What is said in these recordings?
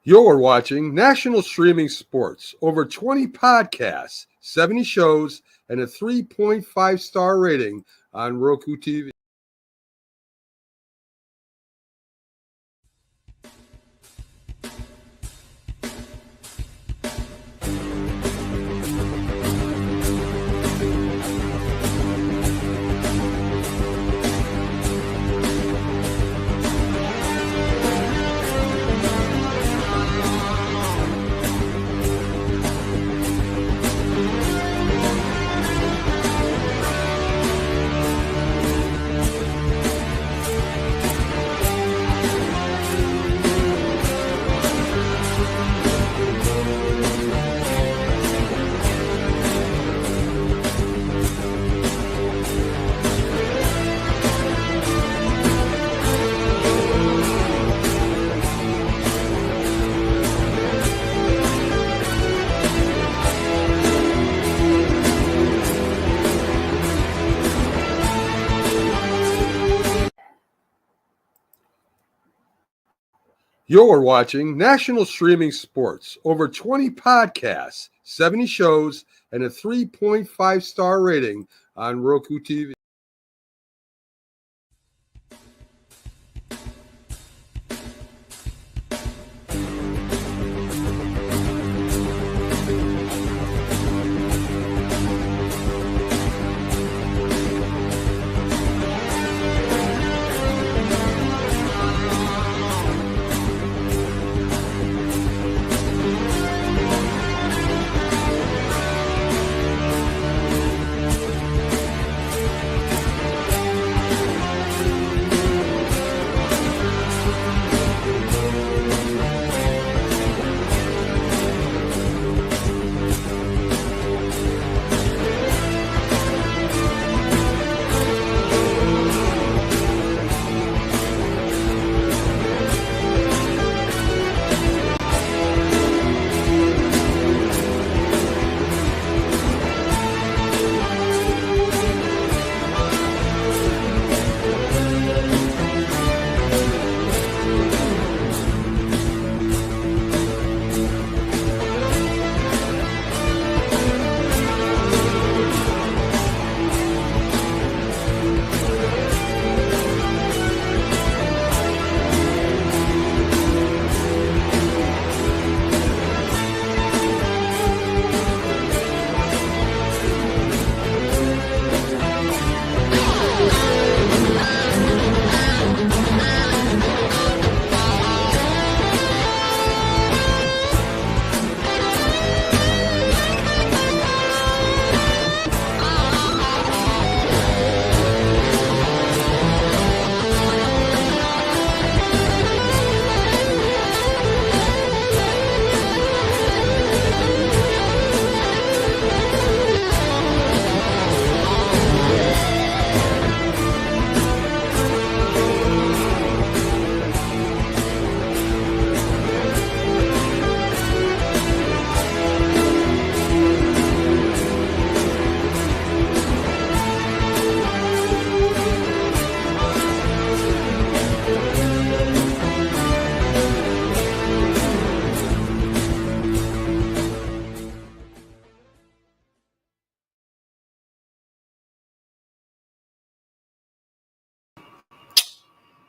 You're watching National Streaming Sports, over 20 podcasts, 70 shows, and a 3.5-star rating on Roku TV. You're watching National Streaming Sports, over 20 podcasts, 70 shows, and a 3.5-star rating on Roku TV.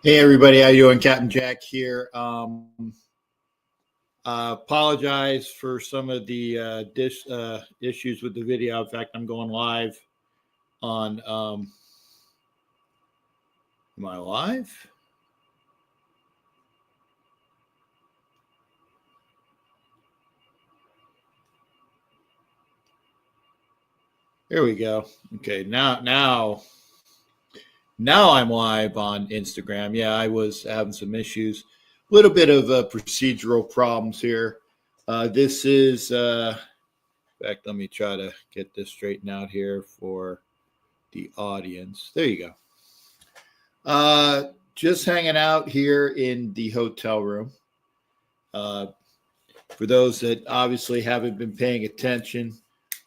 Hey everybody, how you doing? Captain Jack here. Apologize for some of the issues with the video. In fact, I'm going live on. Am I live? There we go. Okay, now I'm live on Instagram. Yeah, I was having some issues, a little bit of procedural problems here. This is, in fact, let me try to get this straightened out here for the audience. There you go. Just hanging out here in the hotel room. For those that obviously haven't been paying attention,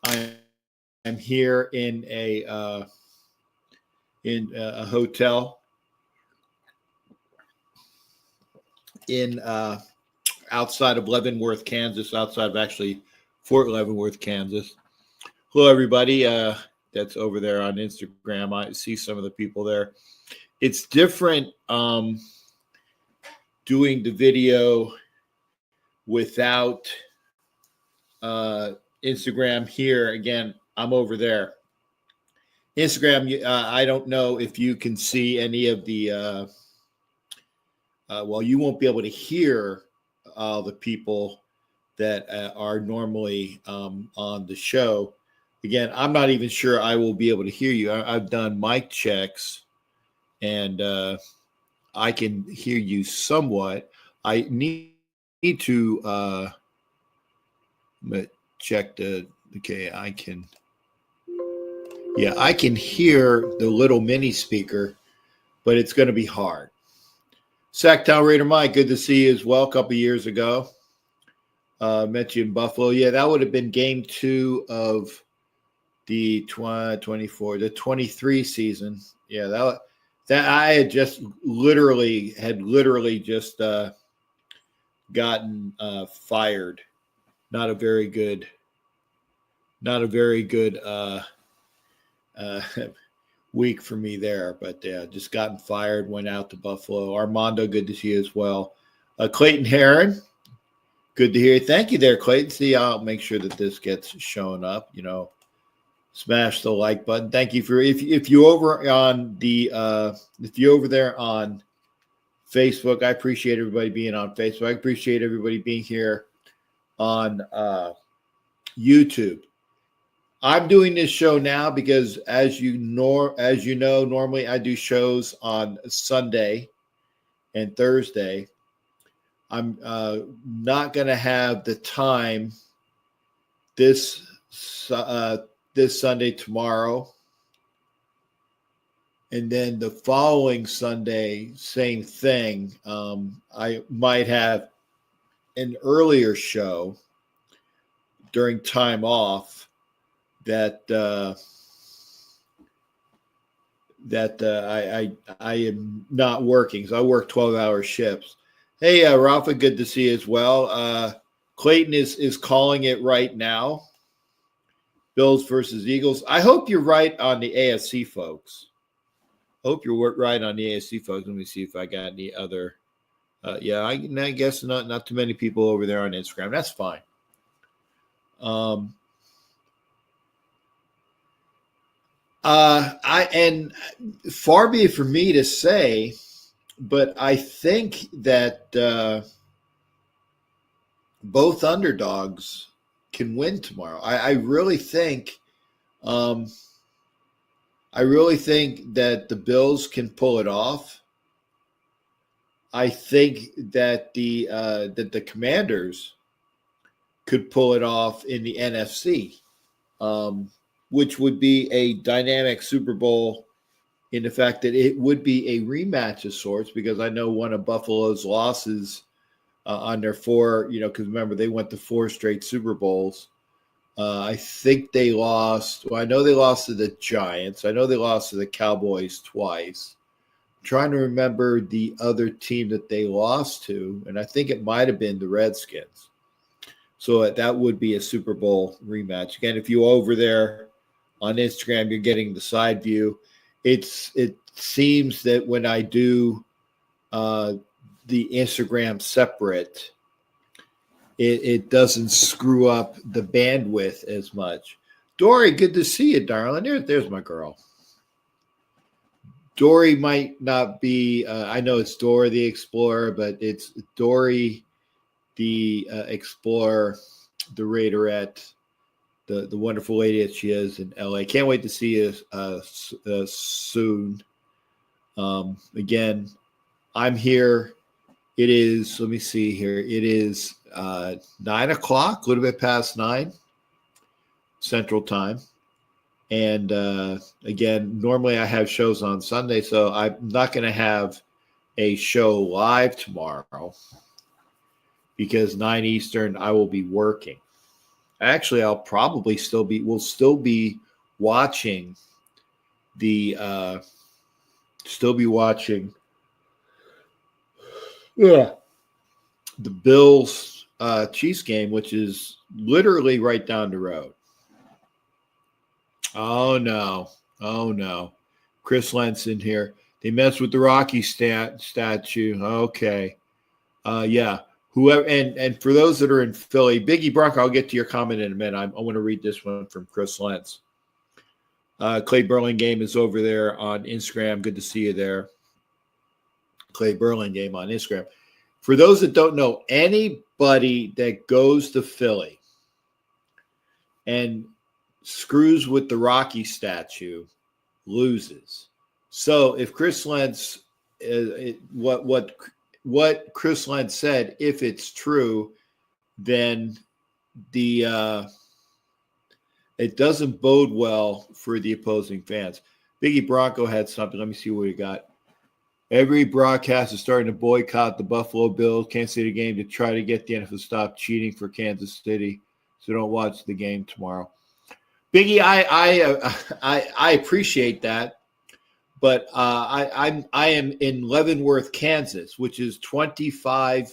I'm here in a hotel in outside of Leavenworth, Kansas, outside of actually Fort Leavenworth, Kansas. Hello, everybody that's over there on Instagram. I see some of the people there. It's different doing the video without Instagram here. Again, I'm over there. Instagram, I don't know if you can see any of the well, you won't be able to hear the people that are normally on the show. Again, I'm not even sure I will be able to hear you. I've done mic checks, and I can hear you somewhat. I need to check the. Okay, I can. Yeah, I can hear the little mini speaker, but it's going to be hard. Sacktown Raider Mike, good to see you as well. A couple of years ago, met you in Buffalo. Yeah, that would have been game 2 of the 23 season. Yeah, that I had just literally just gotten fired. Not a very good week for me there, but just gotten fired, went out to Buffalo. Armando, good to see you as well. Clayton Heron, good to hear you. Thank you there, Clayton. See, I'll make sure that this gets shown up. Smash the like button. Thank you for if you over on the if you over there on Facebook. I appreciate everybody being on Facebook. I appreciate everybody being here on YouTube. I'm doing this show now because, as you know, normally I do shows on Sunday and Thursday. I'm not going to have the time this Sunday, tomorrow, and then the following Sunday, same thing. I might have an earlier show during time off that I am not working. So I work 12-hour shifts. Hey, Rafa, good to see you as well. Clayton is calling it right now. Bills versus Eagles. I hope you're right on the AFC, folks. Hope you're right on the AFC, folks. Let me see if I got any other. Yeah, I guess not too many people over there on Instagram. That's fine. And far be it for me to say, but I think that both underdogs can win tomorrow. I really think that the Bills can pull it off. I think that the Commanders could pull it off in the NFC, which would be a dynamic Super Bowl in the fact that it would be a rematch of sorts, because I know one of Buffalo's losses on their 4, because remember, they went to 4 straight Super Bowls. I think they lost. Well, I know they lost to the Giants. I know they lost to the Cowboys twice. I'm trying to remember the other team that they lost to, and I think it might have been the Redskins. So that would be a Super Bowl rematch. Again, if you're over there on Instagram, you're getting the side view. It seems that when I do the Instagram separate, it doesn't screw up the bandwidth as much. Dory, good to see you, darling. There's my girl. Dory might not be, I know it's Dora the Explorer, but it's Dory the Explorer, the Raiderette, the wonderful lady that she is in LA. Can't wait to see you soon. Again, I'm here. It is, let me see here. It is 9 o'clock, a little bit past 9 Central Time. And again, normally I have shows on Sunday, so I'm not going to have a show live tomorrow because 9 Eastern, I will be working. Actually, I'll probably we'll still be watching the, the Bills Chiefs game, which is literally right down the road. Oh no, Chris Lentz in here. They messed with the Rocky statue. Okay, yeah. Whoever and for those that are in Philly, Biggie Bronco, I'll get to your comment in a minute. I want to read this one from Chris Lentz. Clay Burlingame is over there on Instagram. Good to see you there. Clay Burlingame on Instagram. For those that don't know, anybody that goes to Philly and screws with the Rocky statue loses. So if Chris Lentz, what Chris Lentz said, if it's true, then it doesn't bode well for the opposing fans. Biggie Bronco had something. Let me see what he got. Every broadcast is starting to boycott the Buffalo Bills Kansas City game to try to get the NFL to stop cheating for Kansas City. So don't watch the game tomorrow. Biggie, I appreciate that, but I am in Leavenworth, Kansas, which is 25. I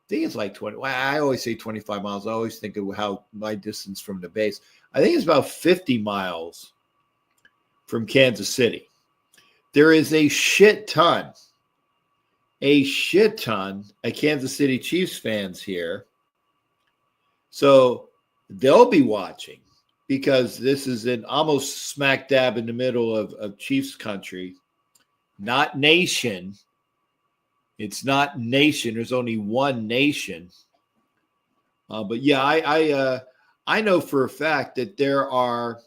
think it's like 20. I always say 25 miles. I always think of how my distance from the base. I think it's about 50 miles from Kansas City. There is a shit ton of Kansas City Chiefs fans here. So they'll be watching because this is in almost smack dab in the middle of Chiefs country, not nation. It's not nation. There's only one nation. But yeah, I know for a fact that there are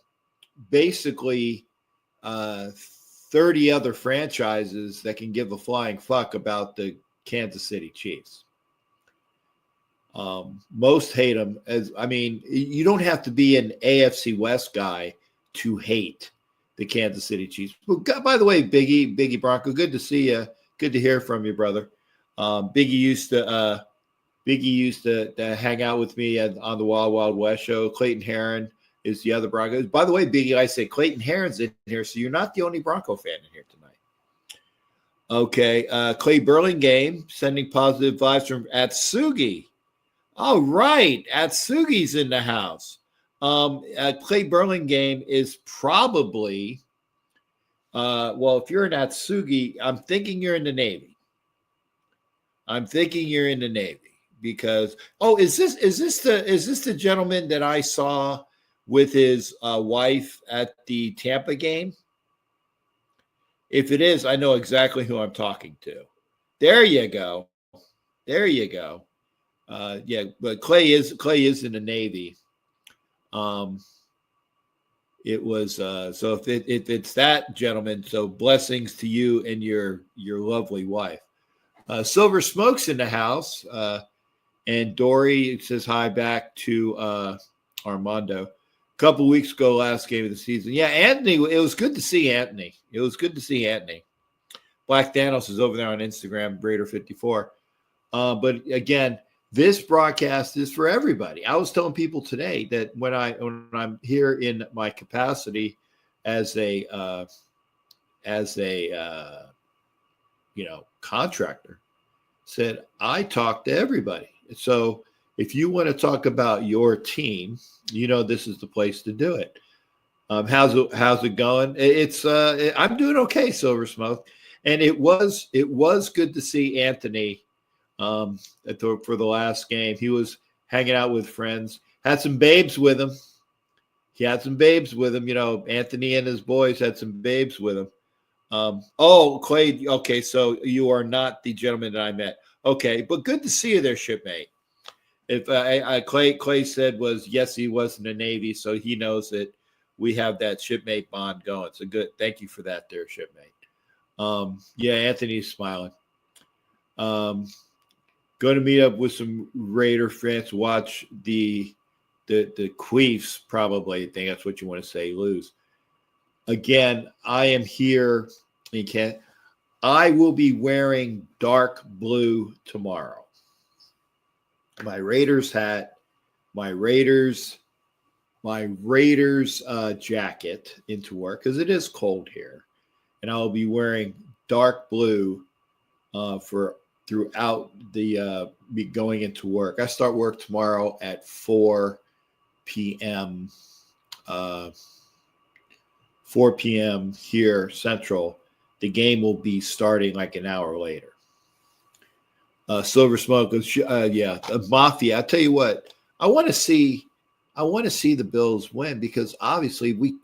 basically 30 other franchises that can give a flying fuck about the Kansas City Chiefs. Most hate them. You don't have to be an AFC West guy to hate the Kansas City Chiefs. But by the way, Biggie Bronco, good to see you. Good to hear from you, brother. Biggie used to hang out with me on the Wild Wild West show. Clayton Herron is the other Broncos. By the way, Biggie, I say Clayton Herron's in here, so you're not the only Bronco fan in here tonight. Okay, Clay Burlingame sending positive vibes from Atsugi. All right, Atsugi's in the house. Clay Burlingame is probably, if you're in Atsugi, I'm thinking you're in the Navy. Because is this the gentleman that I saw with his wife at the Tampa game? If it is, I know exactly who I'm talking to. There you go. Yeah, but Clay is in the Navy. It was so if it's that gentleman, so blessings to you and your lovely wife. Silver Smoke's in the house, and Dory says hi back to Armando. A couple weeks ago, last game of the season. Yeah, Anthony, it was good to see Anthony. Black Thanos is over there on Instagram, Raider54. But again, this broadcast is for everybody. I was telling people today that when I'm here in my capacity as a contractor, said I talk to everybody. So if you want to talk about your team, this is the place to do it. How's it going? I'm doing okay, Silver Smoke, and it was good to see Anthony for the last game. He was hanging out with friends, had some babes with him. Anthony and his boys had some babes with him. Clay, okay, so you are not the gentleman that I met. Okay, but good to see you there, shipmate. If Clay said yes, he was in the Navy, so he knows that we have that shipmate bond going. So good. Thank you for that there, shipmate. Yeah, Anthony's smiling. Going to meet up with some Raider fans, watch the Queefs, probably. I think that's what you want to say, lose. Again, I am here. I will be wearing dark blue tomorrow. My Raiders hat, my Raiders jacket into work because it is cold here, and I'll be wearing dark blue for throughout the me going into work. I start work tomorrow at 4 p.m. 4 p.m. here Central. The game will be starting like an hour later. Silver Smoke, the Mafia. I tell you what, I want to see the Bills win because obviously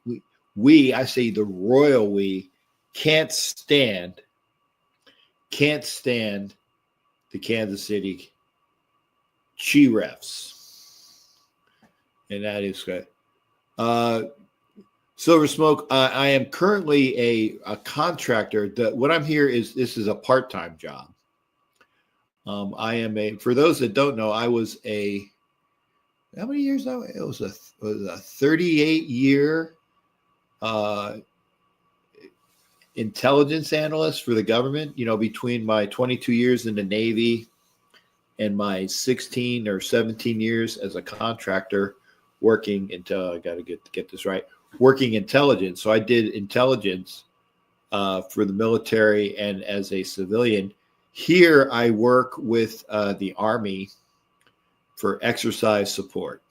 I say the royal we can't stand the Kansas City Chiefs, and that is good. Silver Smoke, I am currently a contractor. What I'm here is this is a part-time job. I am for those that don't know, I was how many years now? It was a 38-year intelligence analyst for the government, between my 22 years in the Navy and my 16 or 17 years as a contractor working until I got to get this right, working intelligence. So I did intelligence for the military and as a civilian. Here I work with the Army for exercise support.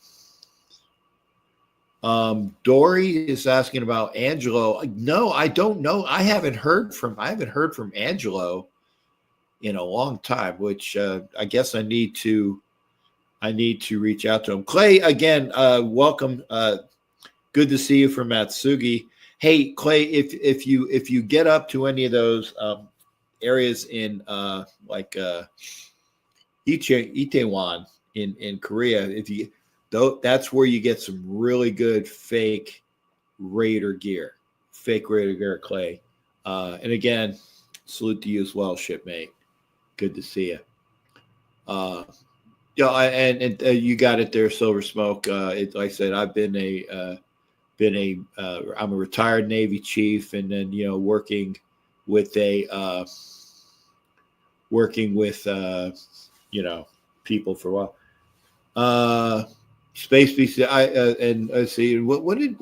Dory is asking about Angelo. No, I don't know. I haven't heard from Angelo in a long time, which I guess I need to reach out to him. Clay, again, welcome. Good to see you from Matsugi. Hey, Clay, if you get up to any of those areas in like Itaewon in Korea, that's where you get some really good fake Raider gear, Clay. And again, salute to you as well, shipmate. Good to see you. You got it there, Silver Smoke. Like I said, I've been I'm a retired Navy chief, and then working with people for a while. Space Beast, and let's see, what did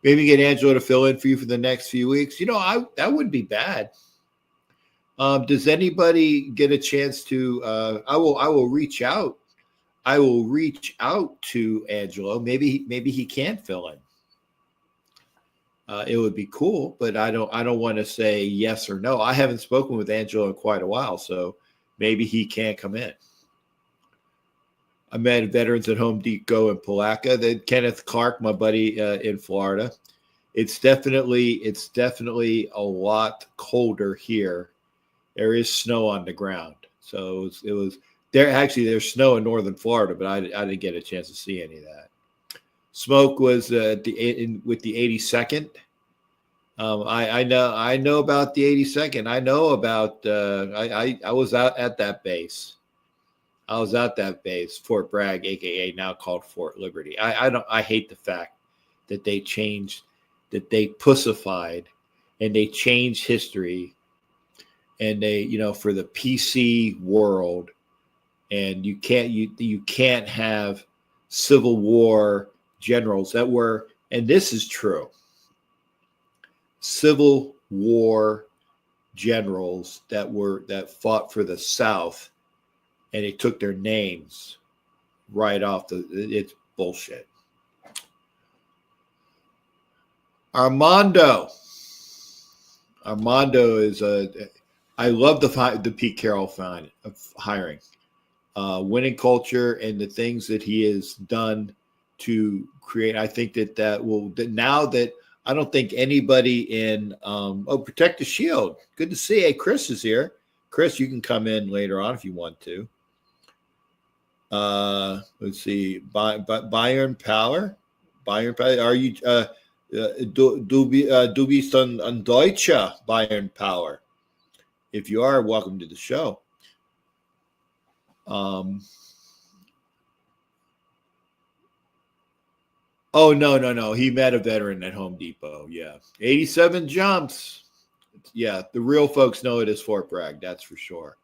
maybe get Angelo to fill in for you for the next few weeks? That wouldn't be bad. Does anybody get a chance to? I will reach out. I will reach out to Angelo. Maybe he can fill in. It would be cool, but I don't want to say yes or no. I haven't spoken with Angelo in quite a while, so maybe he can't come in. I met veterans at Home Depot in Palaca. Then Kenneth Clark, my buddy in Florida. It's definitely a lot colder here. There is snow on the ground, so it was there. Actually, there's snow in northern Florida, but I didn't get a chance to see any of that. Smoke was with the 82nd. I know about the 82nd. I know about. I was out at that base. Fort Bragg, aka now called Fort Liberty. I hate the fact that they changed, that they pussified, and they changed history, and they for the PC world, and you can't have Civil War generals that were, and this is true, Civil War generals that fought for the South. And they took their names right off it's bullshit. Armando is I love the Pete Carroll hiring, winning culture and the things that he has done to create. I think now that I don't think anybody in Protect the Shield. Good to see. Hey, Chris is here. Chris, you can come in later on if you want to. Let's see. Bayern Power. Are you du bist ein Deutscher Bayern Power? If you are, welcome to the show. Oh, no. He met a veteran at Home Depot. Yeah. 87 jumps. Yeah, the real folks know it as Fort Bragg. That's for sure.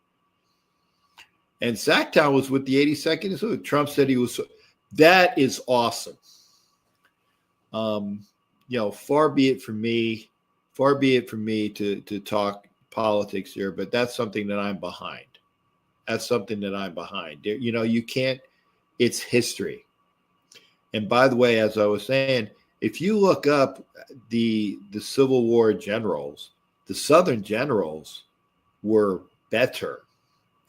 And Sacktown was with the 82nd. So Trump said he was. That is awesome. Far be it from me to talk politics here, but that's something that I'm behind. You can't, it's history. And by the way, as I was saying, if you look up the Civil War generals, the Southern generals were better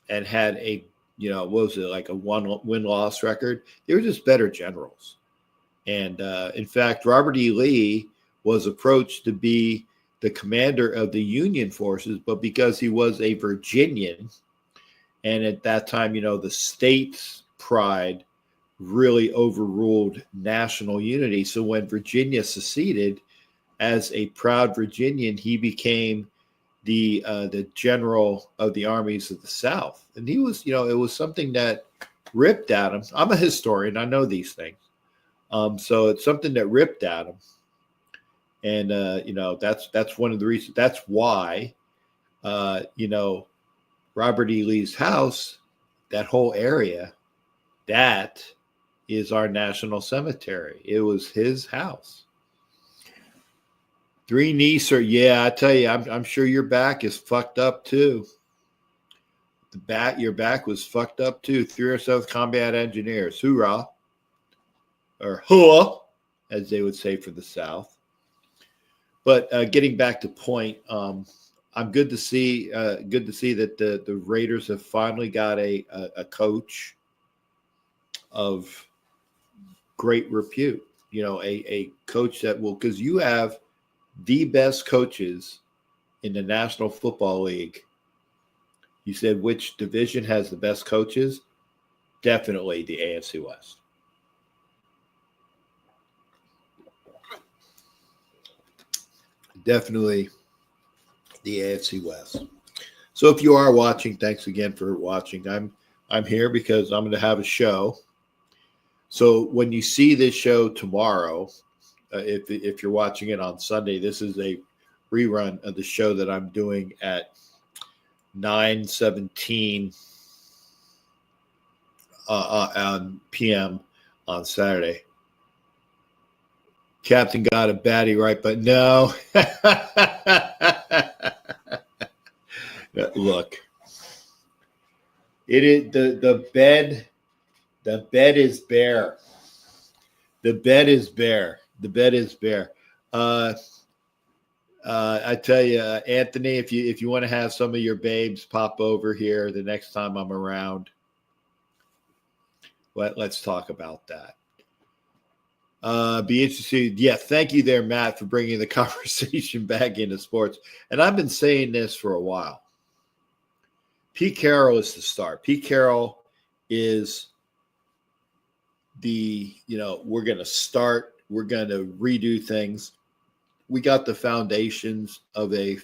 and had what was it, like a win-loss record? They were just better generals. And in fact, Robert E. Lee was approached to be the commander of the Union forces, but because he was a Virginian, and at that time, the state's pride really overruled national unity. So when Virginia seceded, as a proud Virginian, he became the general of the armies of the South. And he was, it was something that ripped at him. I'm a historian. I know these things. So it's something that ripped at him. And, that's one of the reasons. That's why, Robert E. Lee's house, that whole area, that is our national cemetery. It was his house. 3 Niece, I tell you, I'm sure your back is fucked up too. Your back was fucked up too. 307th Combat Engineers, hoorah, or hooah, as they would say for the South. But getting back to point, I'm good to see that the Raiders have finally got a coach of great repute. A coach that will, because you have the best coaches in the National Football League. You said which division has the best coaches? Definitely the AFC West. Definitely the AFC West. So if you are watching, thanks again for watching. I'm here because I'm going to have a show. So when you see this show tomorrow, if you're watching it on Sunday, this is a rerun of the show that I'm doing at 9:17 p.m. on Saturday. Captain got a baddie right, but no. Look, it is the bed. The bed is bare. The bed is bare. The bed is bare. I tell you, Anthony, if you want to have some of your babes pop over here the next time I'm around, let's talk about that. Be interested. Yeah, thank you there, Matt, for bringing the conversation back into sports. And I've been saying this for a while. Pete Carroll is the start. Pete Carroll is we're going to start. We're going to redo things. We got the foundations of a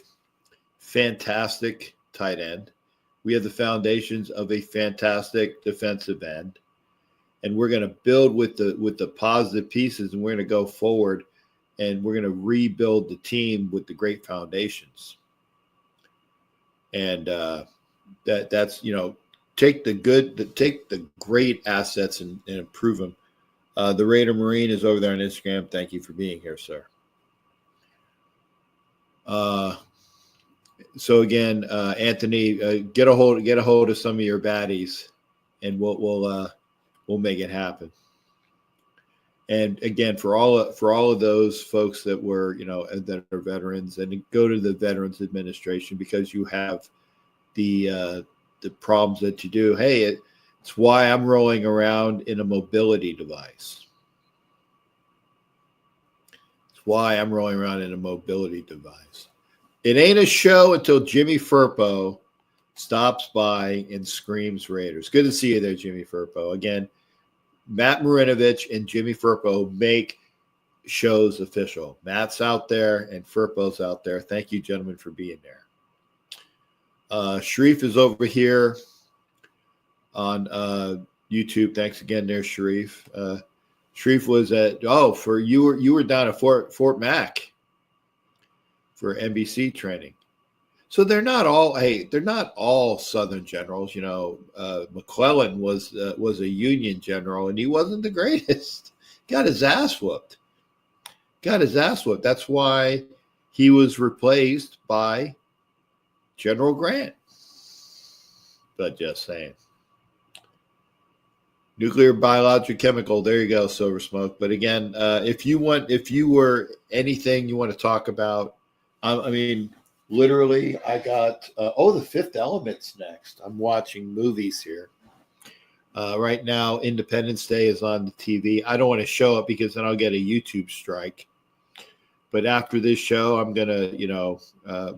fantastic tight end. We have the foundations of a fantastic defensive end. And we're going to build with the positive pieces, and we're going to go forward, and we're going to rebuild the team with the great foundations. And that's take the great assets and improve them. The Raider Marine is over there on Instagram. Thank you for being here, sir. So again, Anthony, get a hold of some of your baddies, and we'll make it happen. And again, for all of those folks that were, that are veterans, and go to the Veterans Administration, because you have the problems that you do. Hey, it's why I'm rolling around in a mobility device. It's why I'm rolling around in a mobility device. It ain't a show until Jimmy Firpo stops by and screams Raiders. Good to see you there, Jimmy Firpo. Again, Matt Marinovich and Jimmy Firpo make shows official. Matt's out there and Firpo's out there. Thank you, gentlemen, for being there. Sharif is over here on YouTube. Thanks again there, Sharif. Sharif was you were down at Fort Mac for NBC training. So they're not all Southern generals. McClellan was a Union general, and he wasn't the greatest. Got his ass whooped. That's why he was replaced by General Grant. But just saying. Nuclear, biological, chemical. There you go, Silver Smoke. But again, if you were anything you want to talk about, I mean, literally, I got The Fifth Element's next. I'm watching movies here. Right now, Independence Day is on the TV. I don't want to show it because then I'll get a YouTube strike. But after this show, I'm gonna,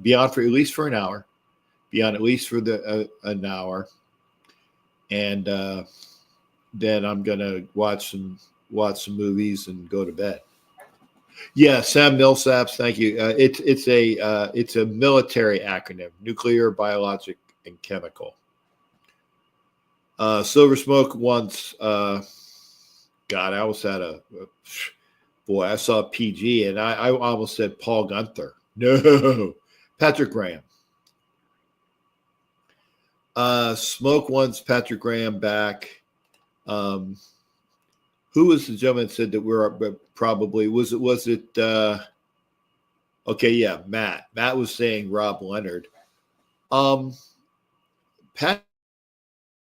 be on for at least for an hour. Be on at least for an hour, and then I'm gonna watch some movies and go to bed. Yeah, Sam Millsaps, thank you. It's a military acronym: nuclear, biologic, and chemical. Silver Smoke once. God, I almost had boy. I saw PG, and I almost said Paul Gunther. No, Patrick Graham. Smoke wants Patrick Graham back. Who was the gentleman that said that we're probably was it okay, yeah, Matt was saying Rob Leonard.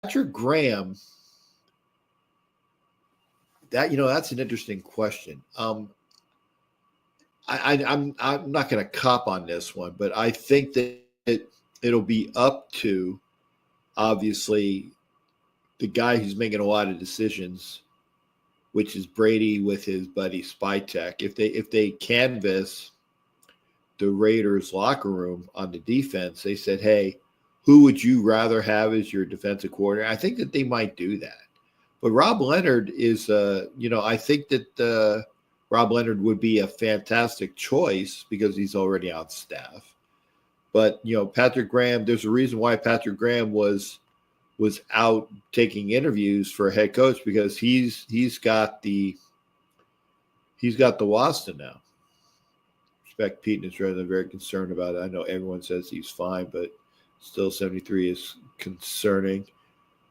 Patrick Graham, that's an interesting question. I'm not going to cop on this one, but I think that it'll be up to, obviously, the guy who's making a lot of decisions, which is Brady with his buddy Spytek. If they canvass the Raiders locker room on the defense, they said, hey, who would you rather have as your defensive coordinator? I think that they might do that. But Rob Leonard is, I think that Rob Leonard would be a fantastic choice because he's already on staff. But, Patrick Graham, there's a reason why Patrick Graham was out taking interviews for a head coach, because he's got the Waston now. Respect Pete and his rather very concerned about it. I know everyone says he's fine, but still 73 is concerning.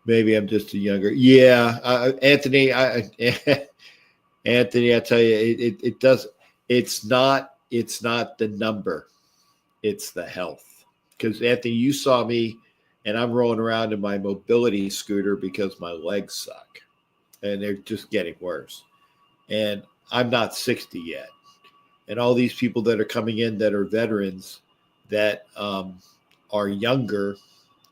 Maybe I'm just a younger. Yeah, Anthony. Anthony, I tell you, it does. It's not the number. It's the health. Because Anthony, you saw me, and I'm rolling around in my mobility scooter because my legs suck, and they're just getting worse. And I'm not 60 yet. And all these people that are coming in that are veterans that are younger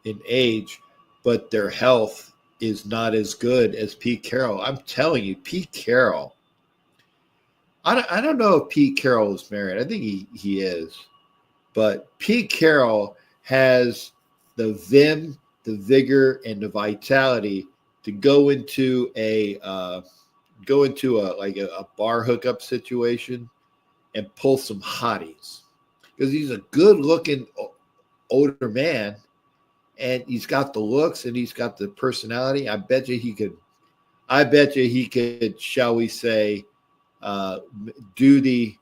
in age, but their health is not as good as Pete Carroll. I'm telling you, Pete Carroll. I don't know if Pete Carroll is married. I think he is. But Pete Carroll has the vim, the vigor, and the vitality to go into a bar hookup situation and pull some hotties, because he's a good-looking older man, and he's got the looks and he's got the personality. I bet you he could, shall we say, do the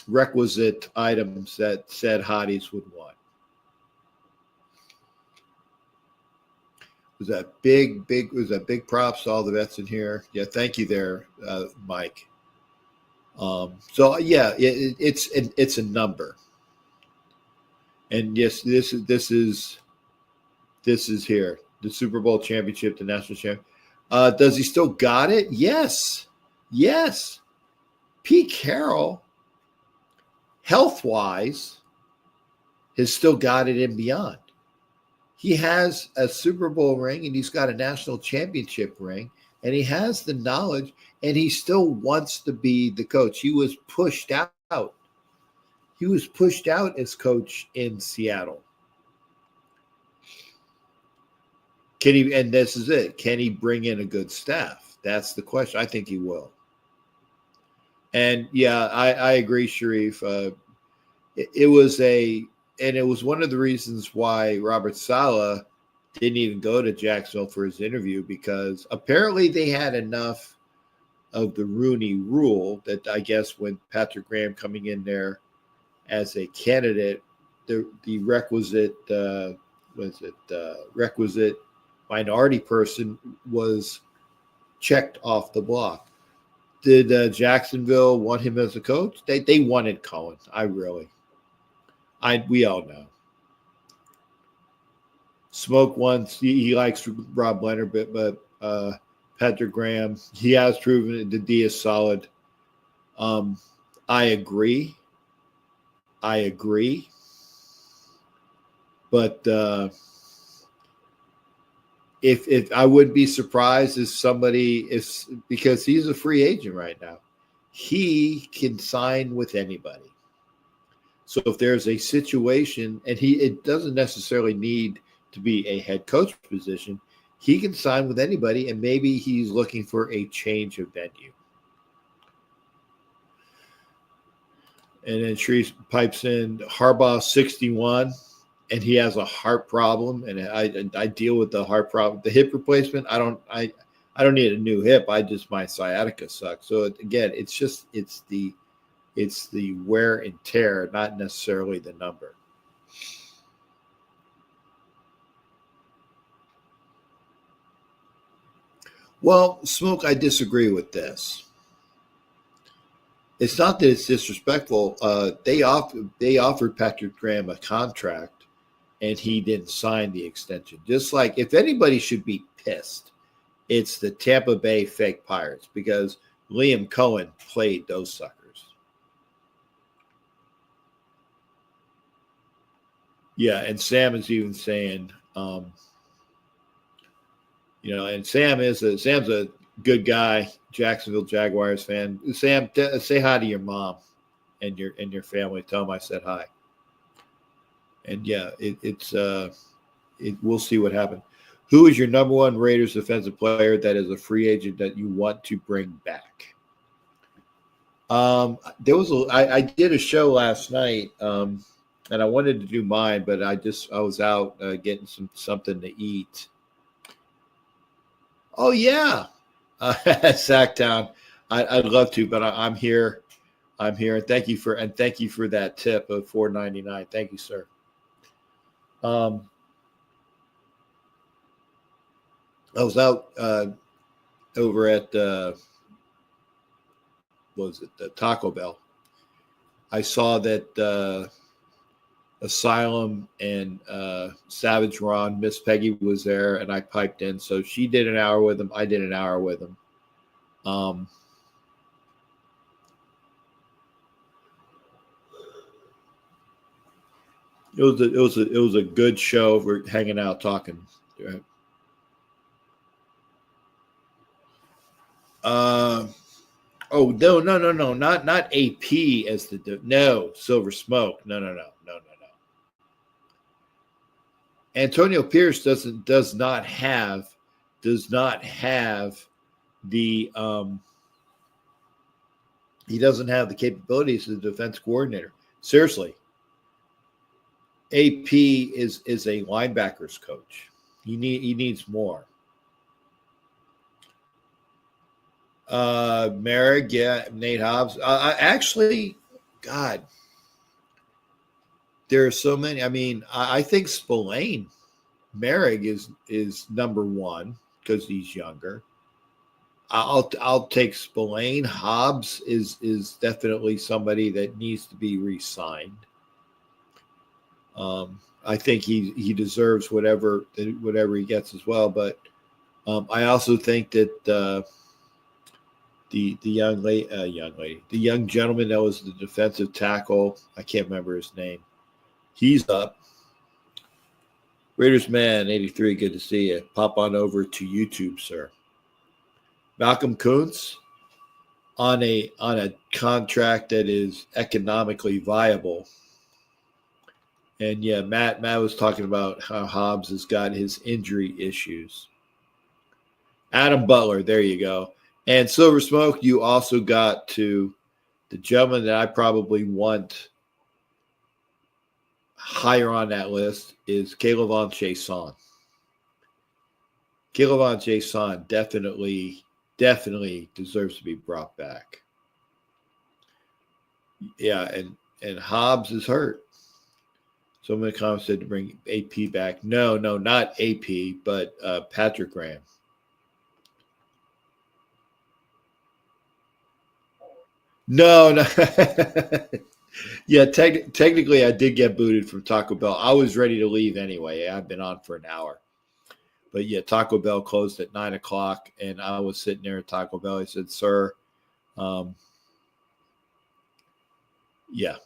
requisite items that said hotties would want. Was that big props to all the vets in here? Yeah, thank you there, Mike. So yeah, it's a number. And yes, this is here, the Super Bowl championship, the national champion. Does he still got it? Yes. Pete Carroll, health-wise, has still got it and beyond. He has a Super Bowl ring, and he's got a national championship ring, and he has the knowledge, and he still wants to be the coach. He was pushed out. He was pushed out as coach in Seattle. Can he? And this is it. Can he bring in a good staff? That's the question. I think he will. And yeah, I agree, Sharif. It was one of the reasons why Robert Saleh didn't even go to Jacksonville for his interview, because apparently they had enough of the Rooney Rule that I guess when Patrick Graham coming in there as a candidate, the requisite requisite minority person was checked off the block. Did Jacksonville want him as a coach? They wanted Cohen. I We all know. Smoke once. He likes Rob Leonard, but Patrick Graham, he has proven the D is solid. I agree. But if I wouldn't be surprised if because he's a free agent right now, he can sign with anybody. So if there's a situation, and it doesn't necessarily need to be a head coach position, he can sign with anybody, and maybe he's looking for a change of venue. And then Shreese pipes in Harbaugh 61, and he has a heart problem, and I deal with the heart problem. The hip replacement, I don't need a new hip. My sciatica sucks. So again, it's the wear and tear, not necessarily the number. Well, Smoke, I disagree with this. It's not that it's disrespectful. They offered Patrick Graham a contract, and he didn't sign the extension. Just like if anybody should be pissed, it's the Tampa Bay fake Pirates, because Liam Cohen played those suckers. Yeah, and Sam is even saying, and Sam's a good guy, Jacksonville Jaguars fan. Sam, say hi to your mom and your family. Tell them I said hi. And yeah, we'll see what happens. Who is your number one Raiders defensive player that is a free agent that you want to bring back? I did a show last night, and I wanted to do mine, but I was out getting something to eat. Oh yeah, Sacktown. I'd love to, but I'm here. And thank you for that tip of $4.99. Thank you, sir. I was out over at the Taco Bell. I saw that Asylum and Savage Ron, Miss Peggy was there, and I piped in. So she did an hour with him. I did an hour with him. It was a good show. We're hanging out, talking. No, not AP as Silver Smoke. No. Antonio Pierce does not have the he doesn't have the capabilities of the defense coordinator. Seriously. AP is a linebackers coach. He needs more. Merrick, yeah, Nate Hobbs. God, there are so many. I mean, I think Spillane, Merrick is number one because he's younger. I'll take Spillane. Hobbs is definitely somebody that needs to be re-signed. I think he deserves whatever he gets as well. But I also think that the young gentleman that was the defensive tackle, I can't remember his name. He's up. Raiders Man 83, good to see you. Pop on over to YouTube, sir. Malcolm Kuntz on a contract that is economically viable. And yeah, Matt was talking about how Hobbs has got his injury issues. Adam Butler, there you go. And Silver Smoke, you also got to the gentleman that I probably want higher on that list is K'Lavon Chaisson. K'Lavon Chaisson definitely deserves to be brought back. Yeah, and Hobbs is hurt. Someone in the comments said to bring AP back. No, not AP, but Patrick Graham. No. Yeah, technically, I did get booted from Taco Bell. I was ready to leave anyway. I've been on for an hour. But yeah, Taco Bell closed at 9:00, and I was sitting there at Taco Bell. He said, "Sir, yeah,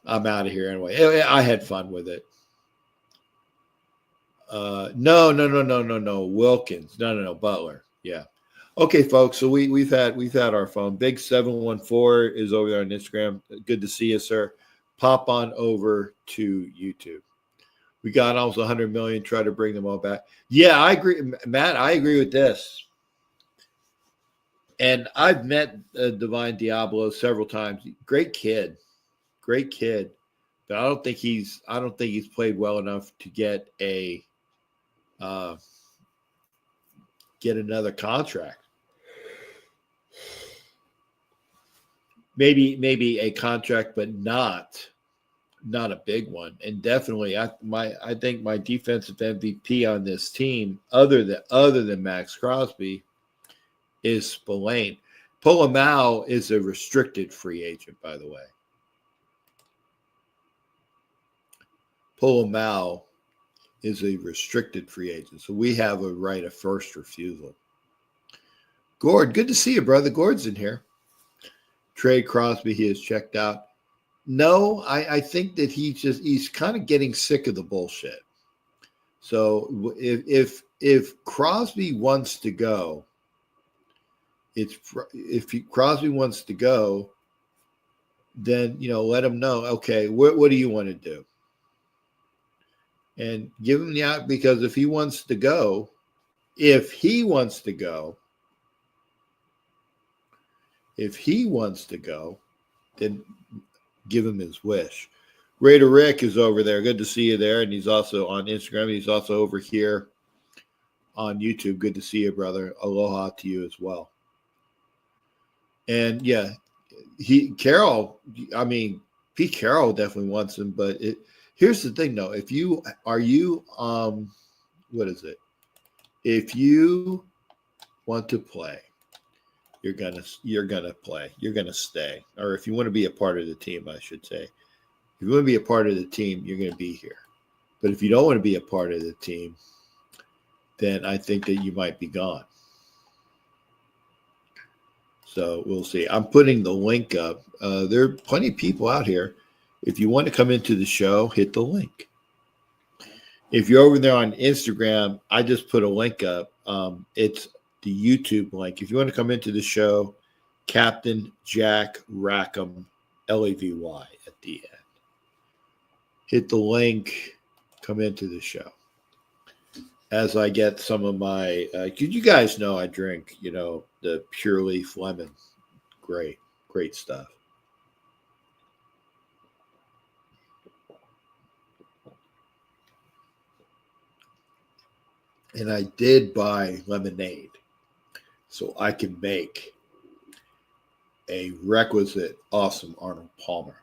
I'm out of here anyway." I had fun with it. No. Wilkins. No. Butler. Yeah. Okay, folks. So we've had our phone. Big 714 is over there on Instagram. Good to see you, sir. Pop on over to YouTube. We got almost 100 million. Try to bring them all back. Yeah, I agree, Matt. I agree with this. And I've met Divine Diablo several times. Great kid. But I don't think he's played well enough to get another contract. Maybe a contract, but not a big one. And definitely, I think my defensive MVP on this team, other than Max Crosby, is Spillane. Polamalu is a restricted free agent, by the way. Polamalu is a restricted free agent, so we have a right of first refusal. Gord, good to see you, brother. Gord's in here. Trey Crosby, he has checked out. No, I think that he's kind of getting sick of the bullshit. So if Crosby wants to go, Crosby wants to go, then let him know. Okay, what do you want to do? And give him the out, because if he wants to go, then give him his wish. Raider Rick is over there. Good to see you there. And he's also on Instagram. He's also over here on YouTube. Good to see you, brother. Aloha to you as well. And yeah, Pete Carroll definitely wants him, but here's the thing though. If you want to play, you're gonna play. You're gonna stay. Or if you want to be a part of the team, I should say. If you want to be a part of the team, you're gonna be here. But if you don't want to be a part of the team, then I think that you might be gone. So we'll see. I'm putting the link up. There are plenty of people out here. If you want to come into the show, hit the link. If you're over there on Instagram, I just put a link up. It's the YouTube link. If you want to come into the show, Captain Jack Rackham, Lavy at the end. Hit the link, come into the show. As I get some of my, you guys know I drink, the Pure Leaf Lemon. Great stuff. And I did buy lemonade so I can make a requisite awesome Arnold Palmer.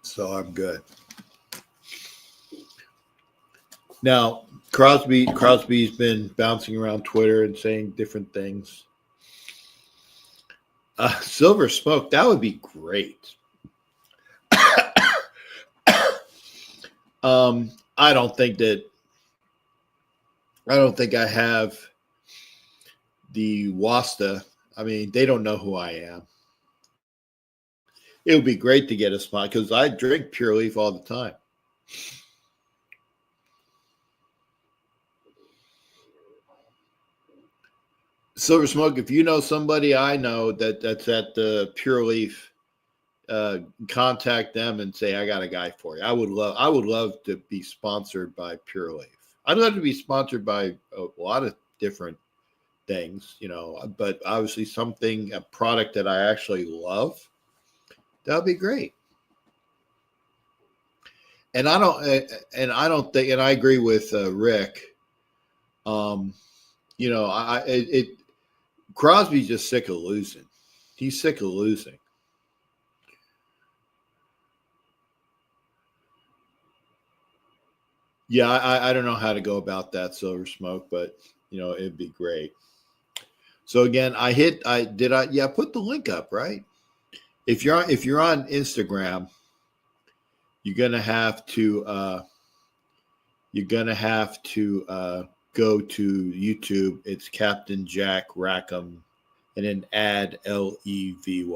So I'm good. Now, Crosby's been bouncing around Twitter and saying different things. Silver Smoke, that would be great. I don't think I have the Wasta. I mean, they don't know who I am. It would be great to get a spot because I drink Pure Leaf all the time. Silver Smoke, if you know somebody I know that's at the Pure Leaf, contact them and say I got a guy for you. I would love to be sponsored by Pure Leaf. I'd love to be sponsored by a lot of different things, but obviously a product that I actually love. That would be great. And I don't think, and I agree with Rick. Crosby's just sick of losing. He's sick of losing. Yeah, I don't know how to go about that, Silver Smoke, but it'd be great. So again, I put the link up, right? If you're on Instagram, you're gonna have to go to YouTube. It's Captain Jack Rackham, and then add Levy.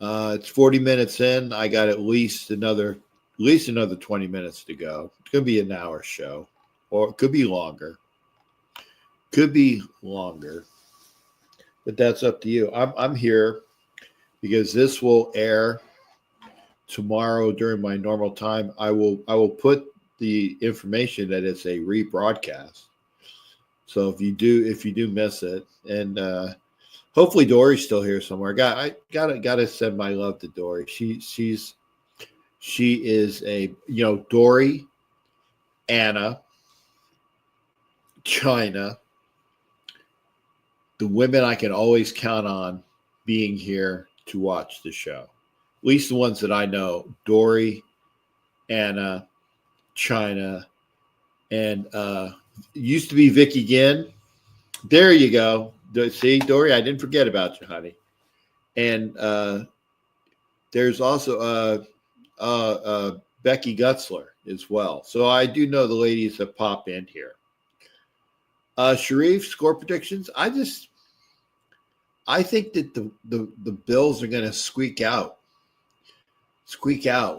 It's 40 minutes in. I got at least another 20 minutes to go. It's gonna be an hour show, or it could be longer. But that's up to you. I'm here because this will air tomorrow during my normal time. I will put the information that it's a rebroadcast. So if you do miss it, and hopefully Dory's still here somewhere. I gotta send my love to Dory. She is a Dory, Anna, China, the women I can always count on being here to watch the show. At least the ones that I know: Dory, Anna, China, and used to be Vicky Ginn. There you go. See, Dory, I didn't forget about you, honey. And there's also Becky Gutzler as well. So I do know the ladies that pop in here. Sharif, score predictions. I think that the Bills are going to squeak out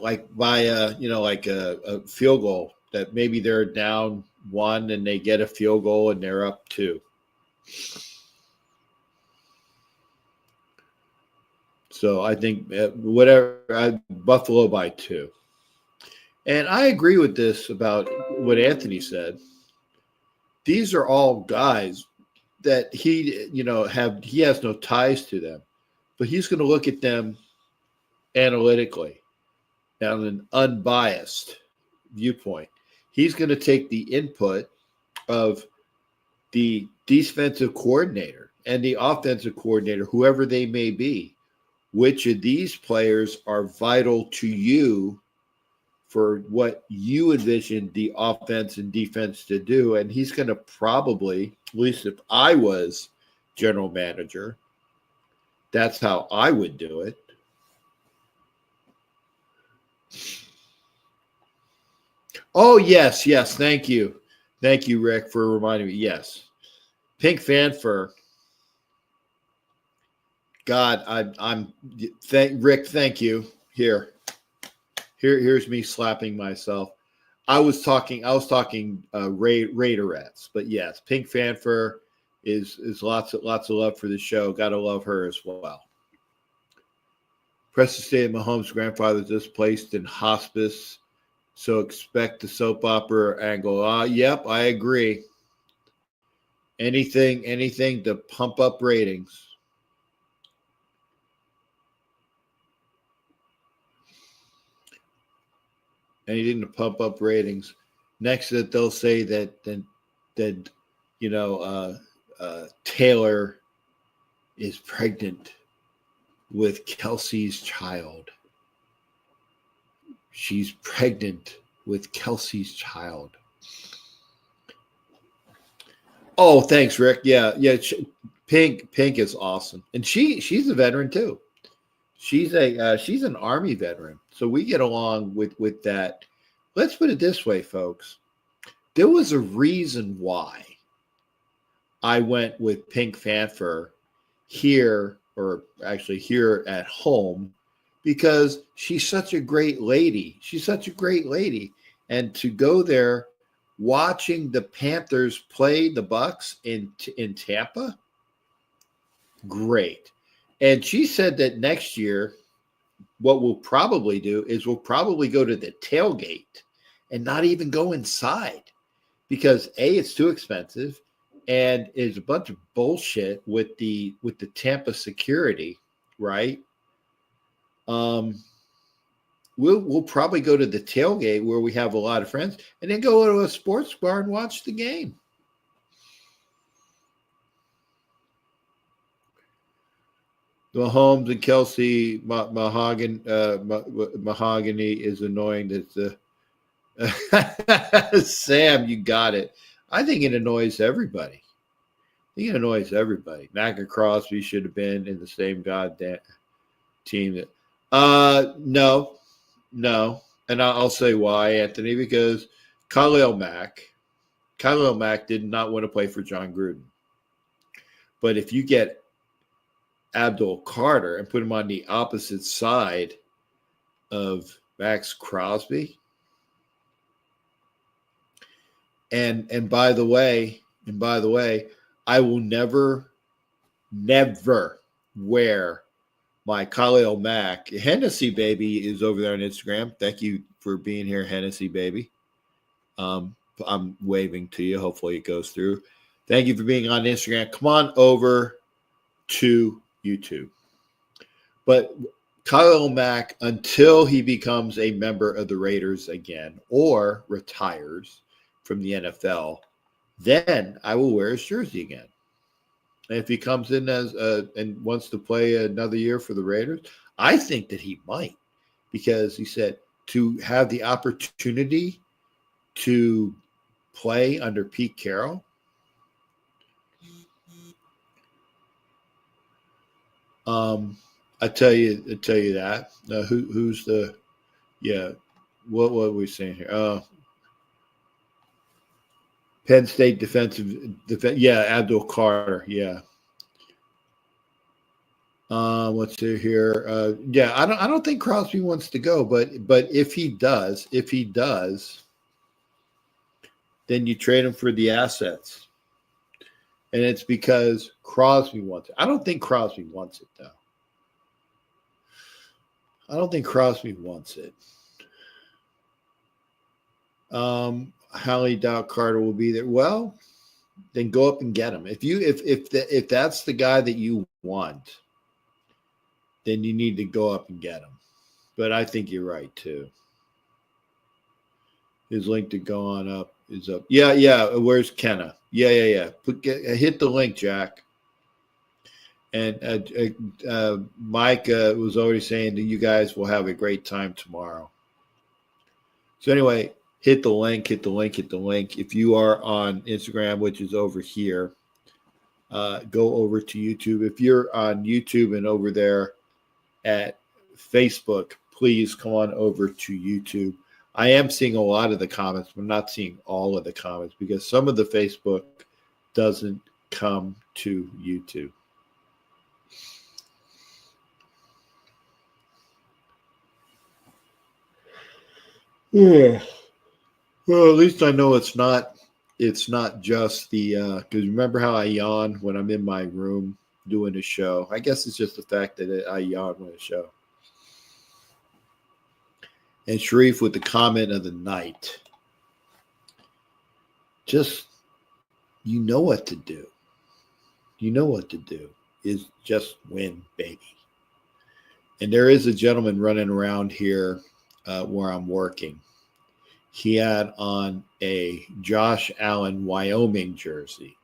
like by a field goal, that maybe they're down 1 and they get a field goal and they're up 2. So I think Buffalo by 2. And I agree with this about what Anthony said. These are all guys that he has no ties to them, but he's going to look at them analytically on an unbiased viewpoint. He's going to take the input of the defensive coordinator and the offensive coordinator, whoever they may be. Which of these players are vital to you for what you envision the offense and defense to do? And he's going to probably, at least if I was general manager, that's how I would do it. Oh, yes. Thank you. Thank you, Rick, for reminding me. Yes. Pink Fanfur. God, Rick, thank you. Here's me slapping myself. I was talking Raiderettes, but yes, Pink Fanfur is lots of love for the show. Gotta love her as well. Preston State Mahomes' grandfather just placed in hospice, so expect the soap opera angle. Yep, I agree. Anything to pump up ratings. Anything to pump up ratings. Next, that they'll say that Taylor is pregnant with Kelsey's child. She's pregnant with Kelsey's child. Oh, thanks, Rick. Yeah. Pink is awesome, and she's a veteran too. She's an Army veteran, so we get along with that. Let's put it this way, folks. There was a reason why I went with Pink Fanfur here, or actually here at home, because she's such a great lady. And to go there watching the Panthers play the Bucks in Tampa, great. And she said that next year, what we'll probably do is we'll probably go to the tailgate and not even go inside, because A, it's too expensive, and it's a bunch of bullshit with the Tampa security, right? We'll probably go to the tailgate where we have a lot of friends, and then go to a sports bar and watch the game. Mahomes and Kelsey mahogany is annoying. That's Sam, you got it. I think it annoys everybody. He annoys everybody. Mack and Crosby should have been in the same goddamn team. No. And I'll say why, Anthony, because Khalil Mack did not want to play for John Gruden. But if you get Abdul Carter and put him on the opposite side of Max Crosby, and by the way, I will never wear my Khalil Mack. Hennessy Baby is over there on Instagram. Thank you for being here, Hennessy Baby. I'm waving to you. Hopefully it goes through. Thank you for being on Instagram. Come on over to YouTube. But Khalil Mack, until he becomes a member of the Raiders again or retires from the NFL, then I will wear his jersey again. And if he comes in as and wants to play another year for the Raiders, I think that he might, because he said to have the opportunity to play under Pete Carroll. I tell you that. Who's the? Yeah, what are we saying here? Penn State defense. Yeah, Abdul Carter. Yeah. Let's see here. Yeah, I don't think Crosby wants to go, but if he does, then you trade him for the assets, and it's because Crosby wants it. I don't think Crosby wants it though. I don't think Crosby wants it. Highly doubt Carter will be there. Well, then go up and get him. If that's the guy that you want, then you need to go up and get him. But I think you're right too. His link to go on up is up. Yeah. Where's Kenna? Yeah. Hit the link, Jack. And Mike was already saying that you guys will have a great time tomorrow. So anyway, hit the link. If you are on Instagram, which is over here, go over to YouTube. If you're on YouTube and over there at Facebook, please come on over to YouTube. I am seeing a lot of the comments, but I'm not seeing all of the comments because some of the Facebook doesn't come to YouTube. Yeah. Well, at least I know it's not just the because remember how I yawn when I'm in my room doing a show. I guess it's just the fact that I yawn when I show. And Sharif with the comment of the night. Just you know what to do. You know what to do is just win, baby. And there is a gentleman running around here where I'm working. He had on a Josh Allen, Wyoming jersey.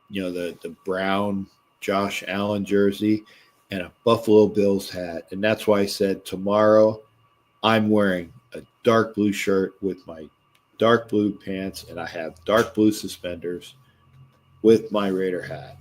You know, the brown Josh Allen jersey and a Buffalo Bills hat. And that's why I said tomorrow I'm wearing a dark blue shirt with my dark blue pants, and I have dark blue suspenders with my Raider hat.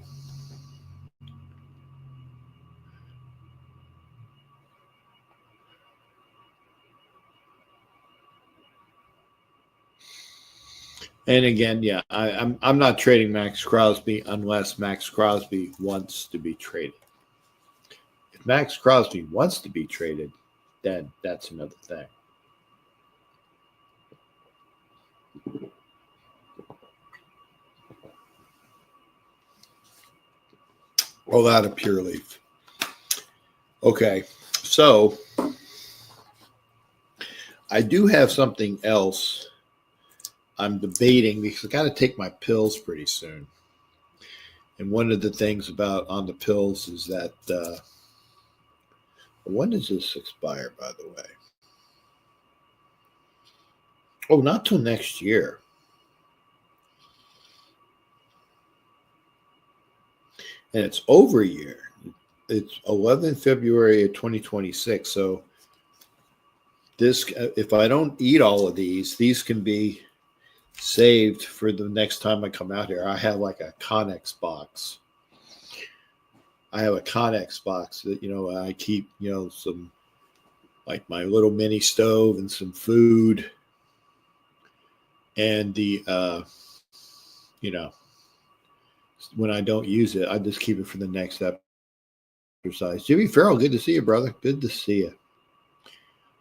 And again, yeah, I'm not trading Max Crosby unless Max Crosby wants to be traded. If Max Crosby wants to be traded, then that's another thing. All out of Pure Leaf. Okay, so I do have something else I'm debating because I got to take my pills pretty soon. And one of the things about on the pills is that when does this expire, by the way? Oh, not till next year. And it's over a year. It's 11 February of 2026. So this, if I don't eat all of these can be saved for the next time I come out here. I have like a Connex box. I have a Connex box that, I keep, some, like my little mini stove and some food and the, when I don't use it, I just keep it for the next exercise. Jimmy Farrell, good to see you, brother. Good to see you.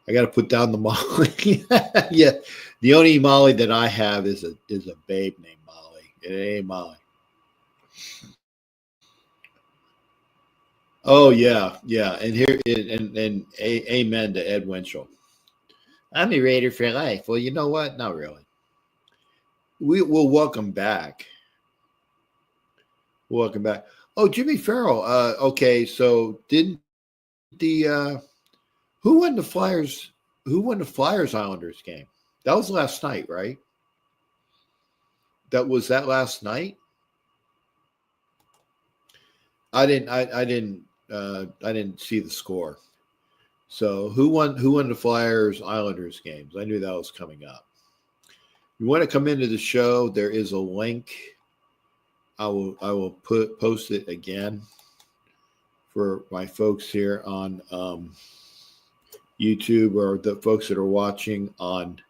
I got to put down the Molly. Yeah, the only Molly that I have is a babe named Molly. It ain't Molly. Oh yeah, and here and amen to Ed Winchell. I'm a Raider for life. Well, you know what? Not really. We will welcome back. Welcome back. Oh, Jimmy Farrell. Okay, so didn't the who won the Flyers? Who won the Flyers Islanders game? That was last night, right? That last night. I didn't see the score. So who won the Flyers Islanders games? I knew that was coming up. You want to come into the show? There is a link. I will post it again for my folks here on YouTube or the folks that are watching on.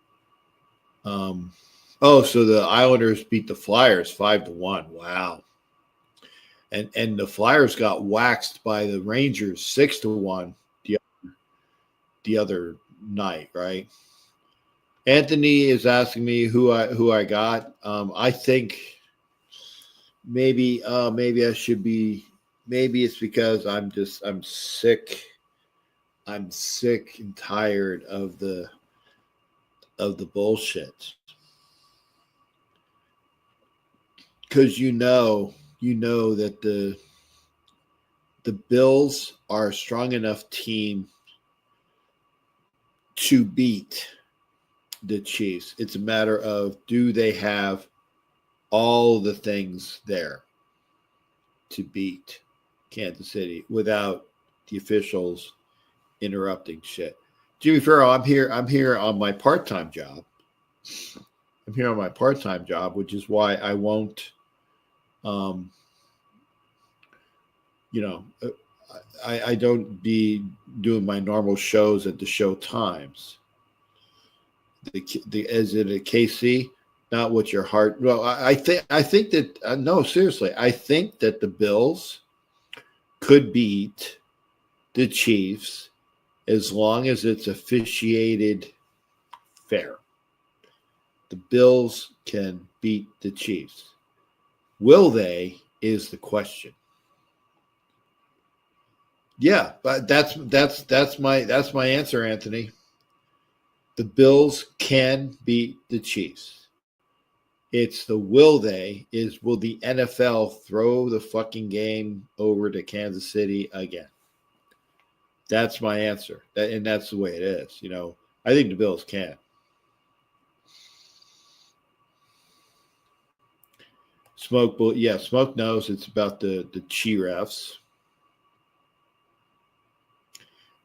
So the Islanders beat the Flyers 5-1. Wow. And the Flyers got waxed by the Rangers 6-1 the other night, right? Anthony is asking me who I got. I think maybe I should be. Maybe it's because I'm sick. I'm sick and tired of the bullshit. Because you know that the Bills are a strong enough team to beat the Chiefs. It's a matter of, do they have all the things there to beat Kansas City without the officials interrupting shit. Jimmy Farrell, I'm here on my part-time job. I'm here on my part-time job, which is why I won't I don't be doing my normal shows at the show times. Is it a KC? Not what your heart. Well, I think that no, seriously, I think that the Bills could beat the Chiefs as long as it's officiated fair. The Bills can beat the Chiefs. Will they? Is the question. Yeah, but that's my answer, Anthony. The Bills can beat the Chiefs. It's the will they will the NFL throw the fucking game over to Kansas City again? That's my answer. And that's the way it is. I think the Bills can. Smoke knows it's about the Chi refs.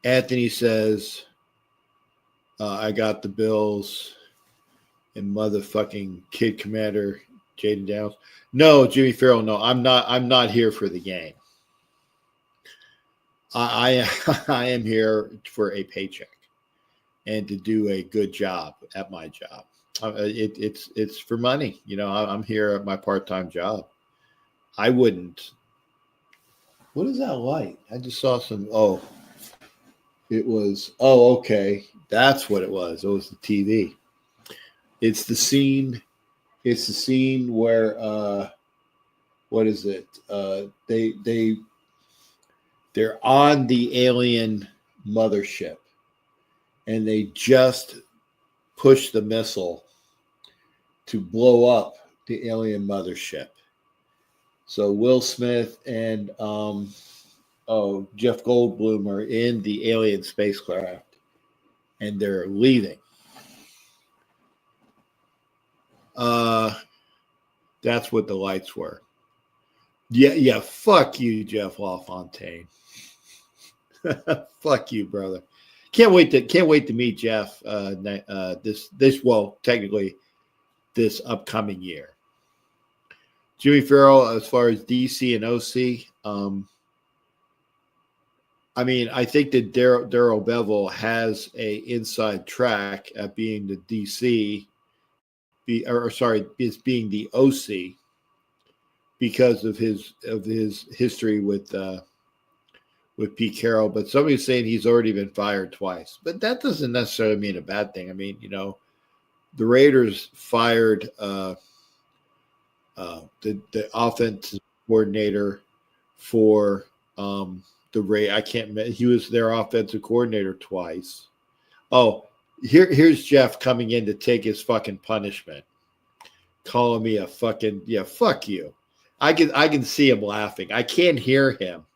Anthony says, I got the Bills and motherfucking kid commander Jaden Downs. No, Jimmy Farrell, no, I'm not here for the game. I am here for a paycheck and to do a good job at my job. It's for money. I'm here at my part-time job. I wouldn't. What is that light? I just saw some. Oh, it was. Oh, okay. That's what it was. It was the TV. It's the scene. It's the scene where. What is it? They're on the alien mothership, and they just push the missile to blow up the alien mothership. So Will Smith and Jeff Goldblum are in the alien spacecraft, and they're leaving. That's what the lights were. Yeah. Fuck you, Jeff LaFontaine. Fuck you, brother. Can't wait to meet Jeff. Technically, this upcoming year. Jimmy Farrell, as far as DC and OC, I mean, I think that Daryl Bevell has a inside track at being the DC, is being the OC because of his history with Pete Carroll. But somebody's saying he's already been fired twice, but that doesn't necessarily mean a bad thing. I mean, the Raiders fired the offensive coordinator for the Ray. He was their offensive coordinator twice. Oh, here's Jeff coming in to take his fucking punishment, calling me a fucking fuck you. I can see him laughing. I can't hear him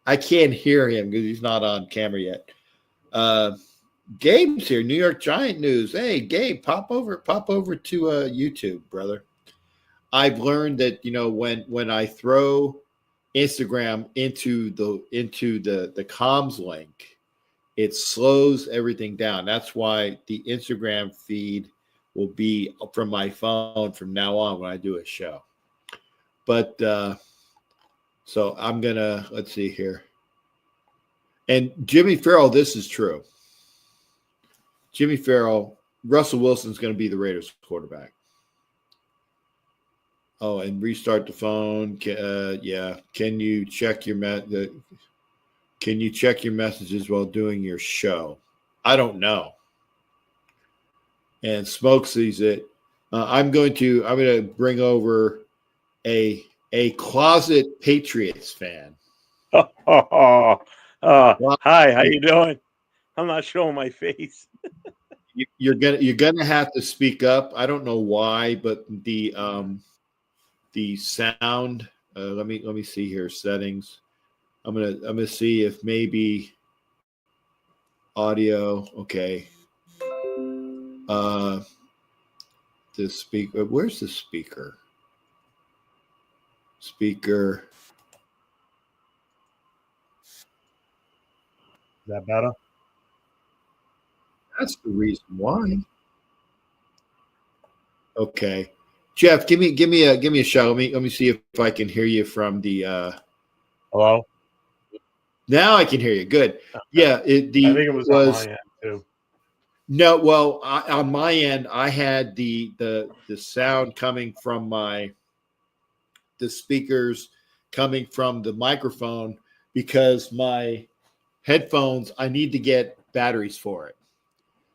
because he's not on camera yet. Gabe's here, New York Giant News. Hey, Gabe, pop over to YouTube, brother. I've learned that when I throw Instagram into the comms link, it slows everything down. That's why the Instagram feed will be from my phone from now on when I do a show. But so I'm gonna, let's see here. And Jimmy Farrell, this is true. Jimmy Farrell, Russell Wilson's going to be the Raiders quarterback. Oh, and restart the phone. Yeah. Can you check your messages while doing your show? I don't know. And Smoke sees it. I'm going to bring over a closet Patriots fan. Hi, how you doing? I'm not showing my face. You're gonna have to speak up. I don't know why, but the sound. Let me see here. Settings. I'm gonna see if maybe audio. Okay. The speaker. Where's the speaker? Speaker. Is that better? That's the reason why. Okay, Jeff, give me a shout. Let me see if I can hear you from the. Hello. Now I can hear you. Good. Okay. Yeah. I think it was on my end too. No, well, on my end, I had the sound coming from the speakers coming from the microphone because my headphones, I need to get batteries for it.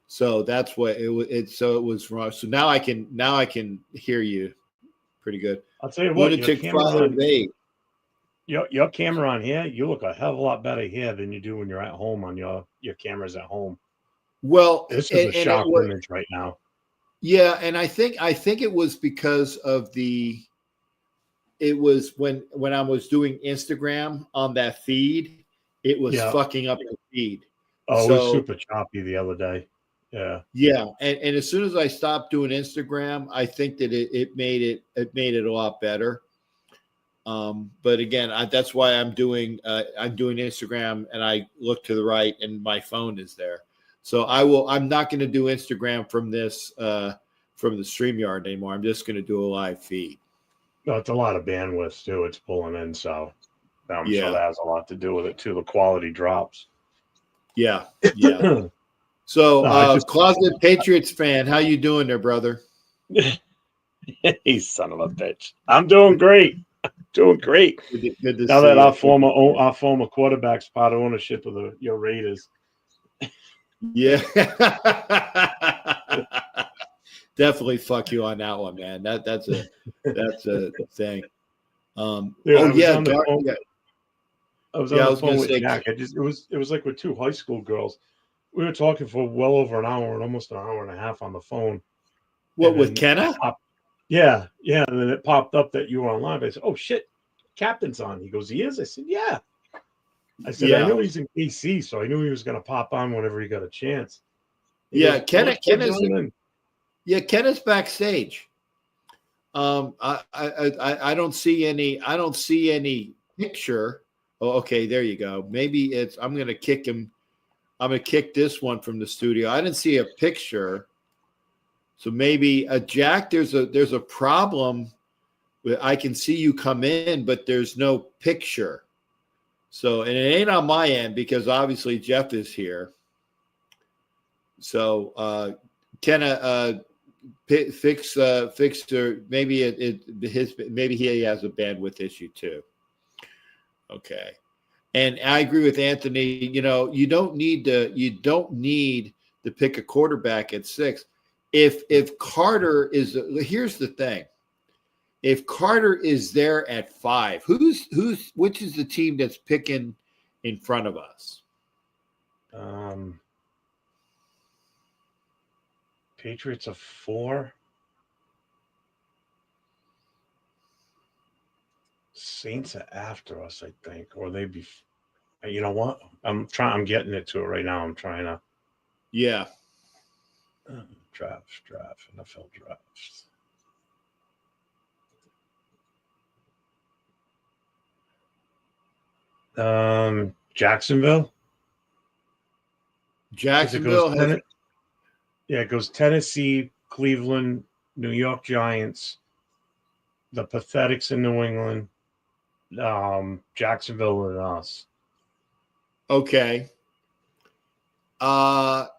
So that's what it was wrong. So now I can hear you pretty good. I'll tell you what, your camera on here, you look a hell of a lot better here than you do when you're at home on your cameras at home. Well, this is a sharp image right now. Yeah, and I think it was because of it was when I was doing Instagram on that feed, it was fucking up the feed. Oh, it was super choppy the other day. Yeah. Yeah. And as soon as I stopped doing Instagram, I think that it made it a lot better. But again, that's why I'm doing Instagram, and I look to the right and my phone is there. So I'm not going to do Instagram from this, from the StreamYard anymore. I'm just going to do a live feed. No, it's a lot of bandwidth too. It's pulling in. So I'm sure that has a lot to do with it too. The quality drops. Yeah. Yeah. So, closet Patriots fan, how you doing there, brother? Hey, son of a bitch. I'm doing great. Good to now that our former quarterback's part of ownership of your Raiders. Yeah. Definitely fuck you on that one, man. That's a thing. I was on the phone with Jack. It was like with two high school girls. We were talking for well over an hour and almost an hour and a half on the phone. What, with Kenna? Yeah. And then it popped up that you were online. I said, "Oh shit, Captain's on." He goes, "He is?" I said, "Yeah." I said, "I know he's in KC, so I knew he was going to pop on whenever he got a chance." Kenna's backstage. I don't see any picture. Oh, okay, there you go. Maybe I'm going to kick him. I'm going to kick this one from the studio. I didn't see a picture So maybe Jack, there's a problem. I can see you come in, but there's no picture. So, and it ain't on my end because obviously Jeff is here. So, fix or maybe maybe he has a bandwidth issue too. Okay. And I agree with Anthony. You know, you don't need to pick a quarterback at 6. If Carter is, here's the thing. If Carter is there at 5, which is the team that's picking in front of us? Patriots are 4. Saints are after us, I think, or they be. You know what? I'm getting it to it right now. I'm trying to. Yeah. Draft, NFL drafts. Jacksonville. Jacksonville it goes Tennessee, Cleveland, New York Giants, the Pathetics in New England, Jacksonville, and us. Okay. I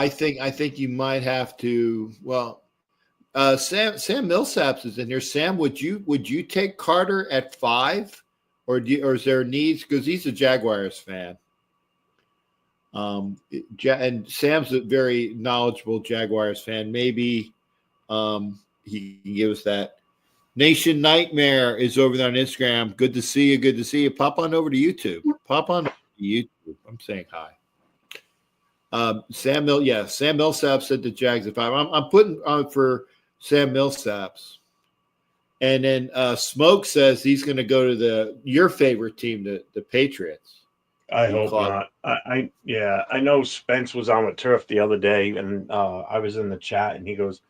think you might have to. Well, Sam Millsaps is in here. Sam, would you take Carter at 5, or is there needs because he's a Jaguars fan? And Sam's a very knowledgeable Jaguars fan. Maybe he can give us that. Nation Nightmare is over there on Instagram. Good to see you. Good to see you. Pop on over to YouTube. Pop on to YouTube. I'm saying hi. Sam Millsap said the Jags at 5. I'm putting on for Sam Millsaps. And then Smoke says he's going to go to your favorite team, the Patriots. I hope not. I know Spence was on with Turf the other day, and I was in the chat, and he goes,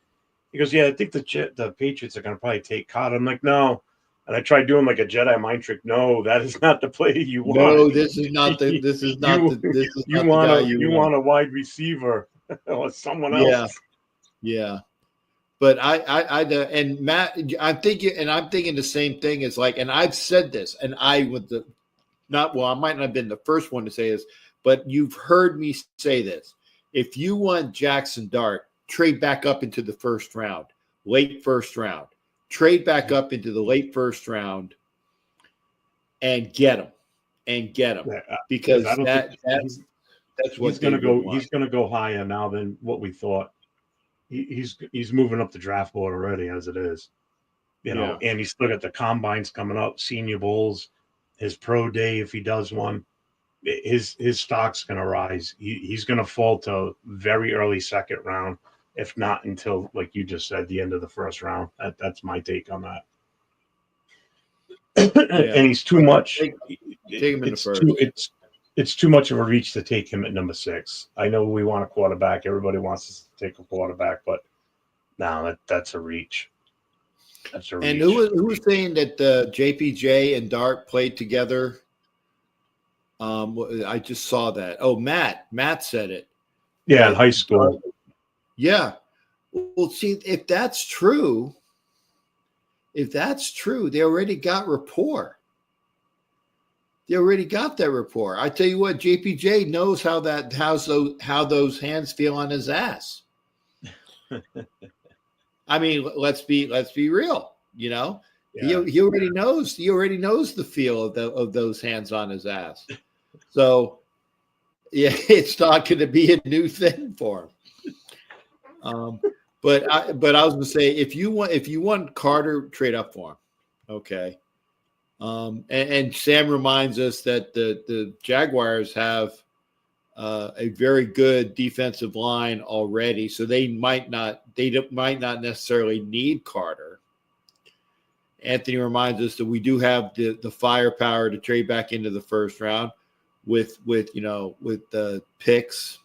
yeah, I think the Patriots are going to probably take Carter. I'm like, no. And I tried doing like a Jedi mind trick. No, that is not the play you want. No, this is not the you want a wide receiver or someone else. Yeah. But I and Matt, I'm thinking the same thing as like, and I've said this, and I might not have been the first one to say this, but you've heard me say this. If you want Jackson Dart, trade back up into the first round, late first round. Trade back up into the late first round and get him. Because that's what he's going to go. He's going to go higher now than what we thought. He's moving up the draft board already as it is, and he's still got the combines coming up, Senior Bowls, his pro day if he does one. His stock's going to rise. He's going to fall to very early second round, if not until, like you just said, the end of the first round. That's my take on that. And he's too much. Take him in the first. It's too much of a reach to take him at number 6. I know we want a quarterback. Everybody wants us to take a quarterback, but no, that's a reach. That's a reach. And who was saying that JPJ and Dart played together? I just saw that. Oh, Matt said it. Yeah, in high school. Yeah. Well, see, if that's true, they already got rapport. They already got that rapport. I tell you what, JPJ knows how those hands feel on his ass. I mean, let's be real. You know, he already knows. He already knows the feel of those hands on his ass. So, yeah, it's not going to be a new thing for him. But I was going to say, if you want Carter, trade up for him. Okay. And Sam reminds us that the Jaguars have a very good defensive line already, so they might not necessarily need Carter. Anthony reminds us that we do have the firepower to trade back into the first round with the picks.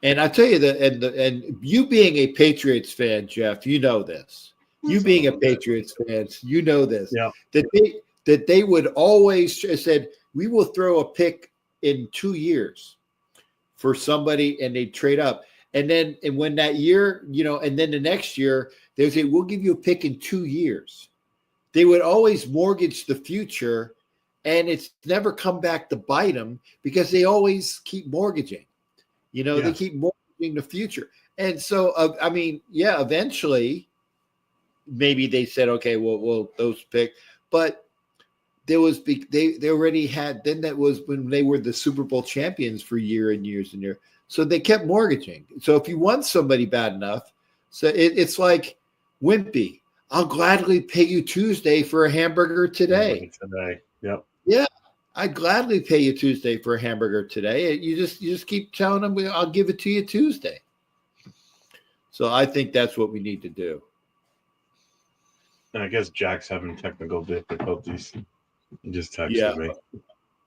And I tell you that, and you being a Patriots fan, Jeff, you know this. You being a Patriots fan, you know this. Yeah. That they would always said, we will throw a pick in 2 years for somebody, and they trade up. And when that year, and then the next year, they would say, we'll give you a pick in 2 years. They would always mortgage the future, and it's never come back to bite them because they always keep mortgaging. They keep mortgaging the future. And so, eventually, maybe they said, okay, well, those pick. But they already had, then that was when they were the Super Bowl champions for year and years and years. So they kept mortgaging. So if you want somebody bad enough, so it's like Wimpy, I'll gladly pay you Tuesday for a hamburger today. Yep. Yeah. I'd gladly pay you Tuesday for a hamburger today. You just keep telling them, I'll give it to you Tuesday. So I think that's what we need to do. And I guess Jack's having technical difficulties. He just texted me.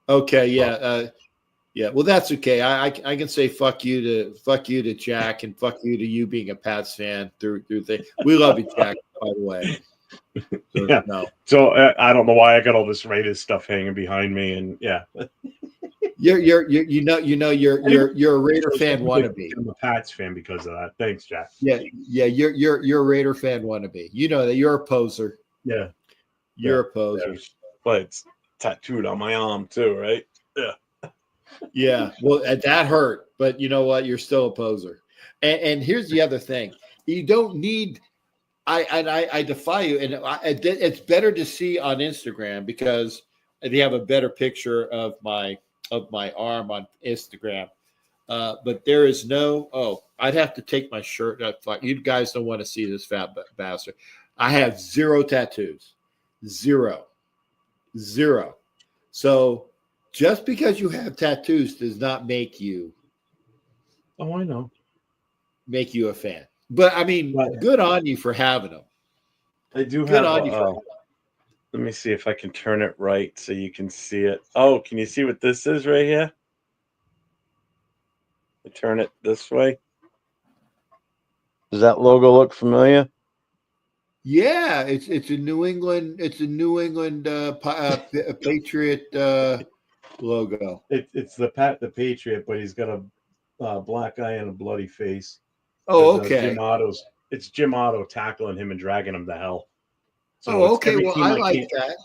Okay. Yeah. Well, that's okay. I can say fuck you to Jack and fuck you to you being a Pats fan through thing. We love you, Jack, by the way. So, yeah. No. So I don't know why I got all this Raiders stuff hanging behind me, and yeah. You're a Raider fan wannabe. I'm a Pats fan because of that. Thanks, Jack. Yeah. You're a Raider fan wannabe. You know that you're a poser. Yeah. You're a poser. Yeah. But it's tattooed on my arm too, right? Yeah. Yeah. Well, that hurt, but you know what? You're still a poser. And here's the other thing: you don't need. I defy you, and it's better to see on Instagram because they have a better picture of my arm on Instagram. But there is no. Oh, I'd have to take my shirt off. You guys don't want to see this fat bastard. I have 0 tattoos. 0. So just because you have tattoos does not make you. Oh, I know. Make you a fan. But I mean, good on you for having them. I do good have. On you let me see if I can turn it right so you can see it. Oh, can you see what this is right here? I turn it this way. Does that logo look familiar? Yeah, it's a New England. It's a New England Patriot logo. It's the Patriot, but he's got a black eye and a bloody face. Oh, okay. It's Jim Otto tackling him and dragging him to hell. So okay. Well, I like that.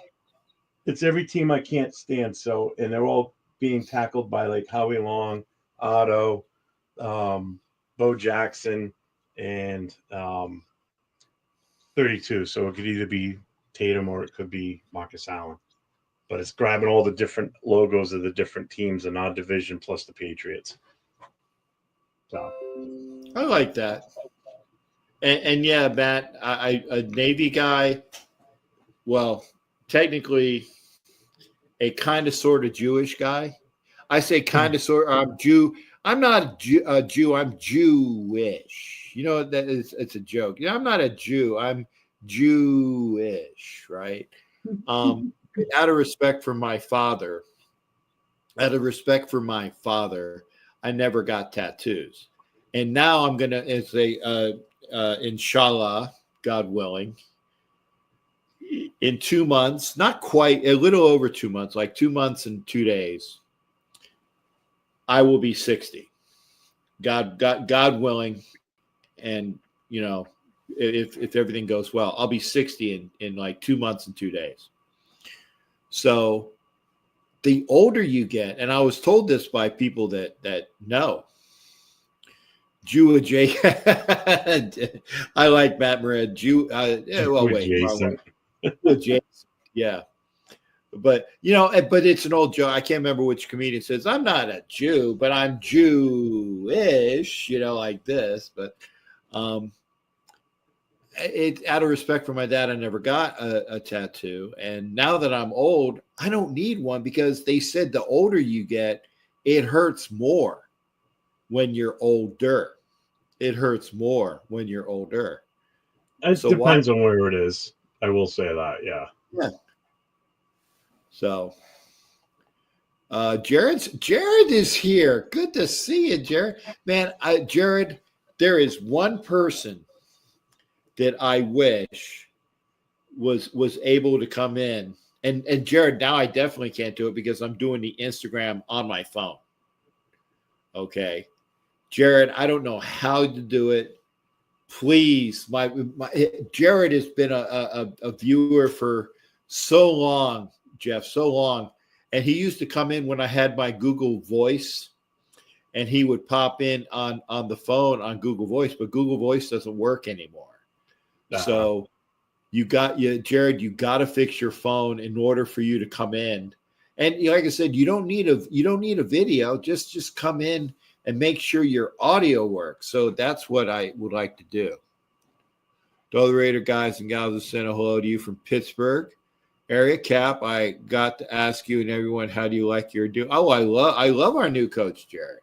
It's every team I can't stand. So, and they're all being tackled by like Howie Long, Otto, Bo Jackson, and 32. So it could either be Tatum or it could be Marcus Allen. But it's grabbing all the different logos of the different teams in our division plus the Patriots. So I like that. And yeah, Matt, a Navy guy, well, technically a kind of sort of Jewish guy. I say kind of sort of, I'm Jew. I'm not a Jew. I'm Jewish. You know, it's a joke. I'm not a Jew. I'm Jewish, right? Out of respect for my father, I never got tattoos. And now I'm going to say, inshallah, God willing, in 2 months, not quite, a little over 2 months, like 2 months and 2 days, I will be 60. God willing. And, you know, if everything goes well, I'll be 60 in like 2 months and 2 days. So the older you get, and I was told this by people that know, Jew J. I like Matt Moran. Jew. Well, wait. Jason. Yeah. But, you know, but it's an old joke. I can't remember which comedian says, I'm not a Jew, but I'm Jewish, you know, like this. But it, out of respect for my dad, I never got a tattoo. And now that I'm old, I don't need one because they said the older you get, it hurts more when you're older. It hurts more when you're older. It depends on where it is. I will say that, yeah. Yeah. So, Jared is here. Good to see you, Jared. Man, Jared, there is one person that I wish was able to come in. And Jared, now I definitely can't do it because I'm doing the Instagram on my phone. Okay. Jared, I don't know how to do it. Please, my Jared has been a viewer for so long, Jeff, so long. And he used to come in when I had my Google Voice, and he would pop in on the phone on Google Voice, but Google Voice doesn't work anymore. So Jared, you got to fix your phone in order for you to come in. And like I said, you don't need a video. Just come in and make sure your audio works. So that's what I would like to do. To all the Raider guys and gals, I send a hello to you from Pittsburgh area. Cap, I got to ask you and everyone, how do you like your do? Oh, I love our new coach, Jared.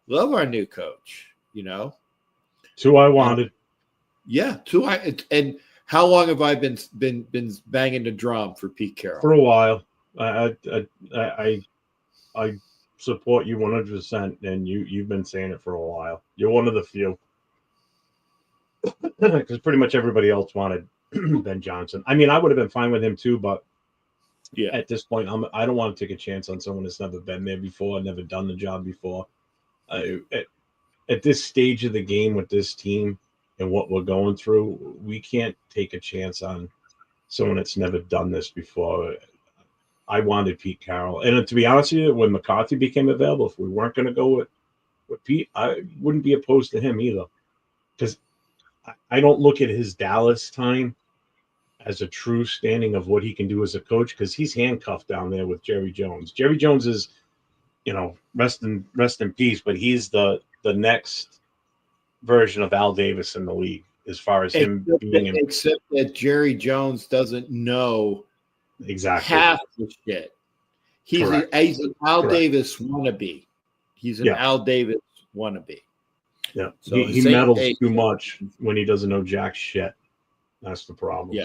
Love our new coach. It's who I wanted. And how long have I been banging the drum for Pete Carroll? For a while. I support you 100%, and you've been saying it for a while. You're one of the few, because pretty much everybody else wanted Ben Johnson. I mean, I would have been fine with him too, but at this point, I don't want to take a chance on someone that's never been there before, never done the job before. At this stage of the game with this team and what we're going through, we can't take a chance on someone that's never done this before. I wanted Pete Carroll. And to be honest with you, when McCarthy became available, if we weren't going to go with Pete, I wouldn't be opposed to him either. Because I don't look at his Dallas time as a true standing of what he can do as a coach, because he's handcuffed down there with Jerry Jones. Jerry Jones is, rest in peace, but he's the next version of Al Davis in the league as far as him being – Except that Jerry Jones doesn't know – exactly half the shit. He's an Al Davis wannabe. He's an Al Davis wannabe. Yeah. So he meddles too much when he doesn't know jack shit. That's the problem.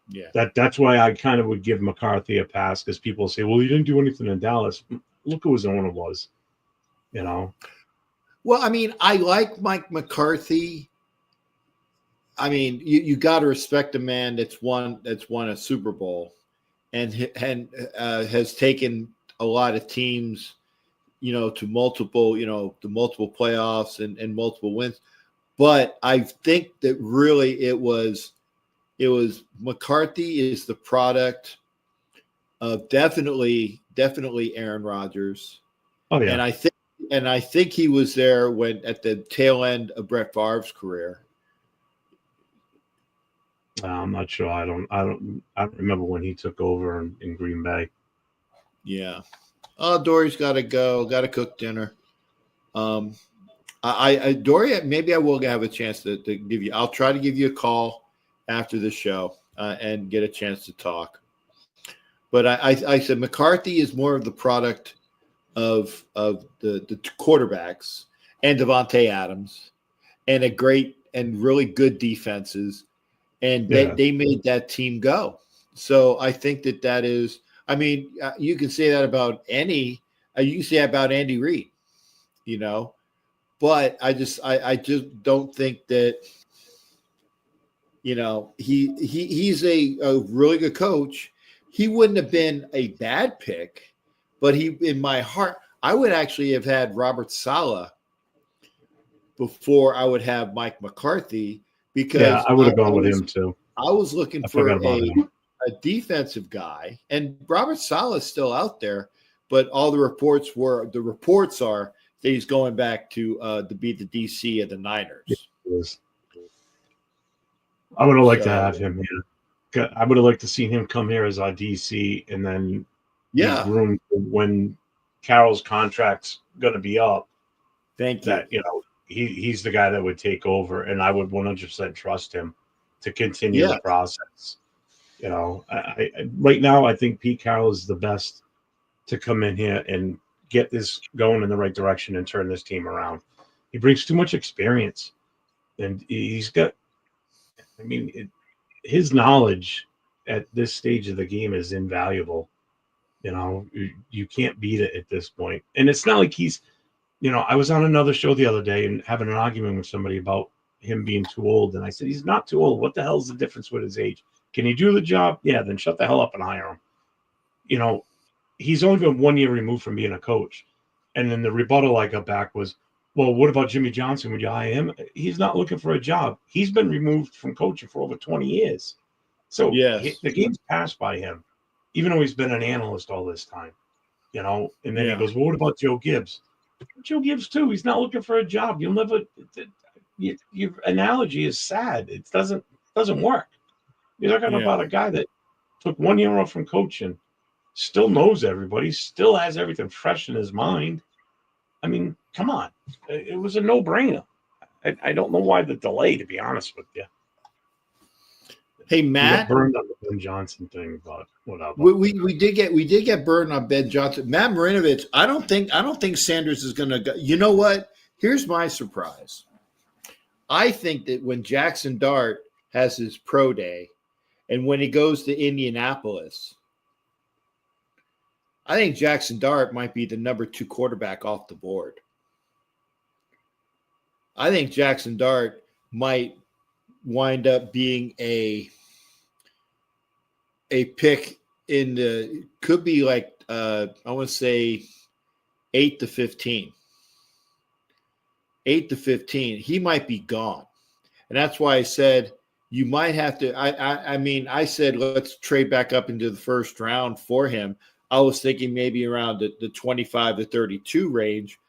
Yeah. That's why I kind of would give McCarthy a pass, because people say, well, he didn't do anything in Dallas. Look who his owner was. Well, I mean, I like Mike McCarthy. I mean, you got to respect a man that's won a Super Bowl. And has taken a lot of teams, to multiple playoffs and multiple wins. But I think that really it was McCarthy is the product of definitely Aaron Rodgers. Oh yeah. And I think he was there when at the tail end of Brett Favre's career. I'm not sure. I don't remember when he took over in Green Bay. Yeah. Oh, Dory's got to go. Got to cook dinner. Dory, maybe I will have a chance to give you. I'll try to give you a call after the show and get a chance to talk. But I said McCarthy is more of the product of the quarterbacks and Devontae Adams and a great and really good defenses. And they made that team go. So I think that is, I mean, you can say that about you can say that about Andy Reid, but I just don't think that, he's a really good coach. He wouldn't have been a bad pick, but in my heart, I would actually have had Robert Saleh before I would have Mike McCarthy. Because I would have gone with him too. I was looking for a defensive guy, and Robert Saleh is still out there, but all the reports are that he's going back to be the DC of the Niners. Yes. I would have liked to have him here. I would have liked to see him come here as our DC, and then room when Carroll's contract's going to be up. Thank you. He's the guy that would take over, and I would 100% trust him to continue the process. Right now, I think Pete Carroll is the best to come in here and get this going in the right direction and turn this team around. He brings too much experience, and he's got, his knowledge at this stage of the game is invaluable. You can't beat it at this point. And it's not like he's, I was on another show the other day and having an argument with somebody about him being too old. And I said, he's not too old. What the hell's the difference with his age? Can he do the job? Yeah, then shut the hell up and hire him. He's only been 1 year removed from being a coach. And then the rebuttal I got back was, well, what about Jimmy Johnson? Would you hire him? He's not looking for a job. He's been removed from coaching for over 20 years. So Yes. the game's passed by him, even though he's been an analyst all this time, And then he goes, well, what about Joe Gibbs? Joe Gibbs, too. He's not looking for a job. You'll never – your analogy is sad. It doesn't work. You're talking about a guy that took 1 year off from coaching, still knows everybody, still has everything fresh in his mind. I mean, come on. It was a no-brainer. I don't know why the delay, to be honest with you. Hey, Matt, burned on the Ben Johnson thing, but whatever. We did get burned on Ben Johnson. Matt Marinovich, I don't think Sanders is going to go. You know what? Here's my surprise. I think that when Jackson Dart has his pro day, and when he goes to Indianapolis, I think Jackson Dart might be the number 2 quarterback off the board. I think Jackson Dart might wind up being a pick in the could be like I want to say 8 to 15. 8 to 15. He might be gone. And that's why I said you might have to I said let's trade back up into the first round for him. I was thinking maybe around the 25 to 32 range,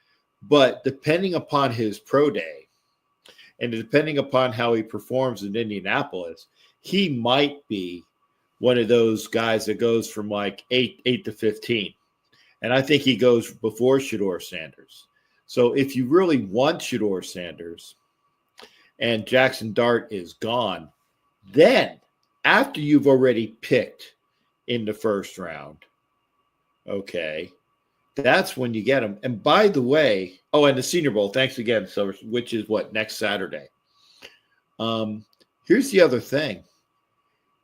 but depending upon his pro day and depending upon how he performs in Indianapolis, he might be one of those guys that goes from like 8 to 15. And I think he goes before Shedeur Sanders. So if you really want Shedeur Sanders and Jackson Dart is gone, then after you've already picked in the first round, okay, that's when you get him. And by the way, and the Senior Bowl, thanks again, Silver, which is next Saturday. Here's the other thing.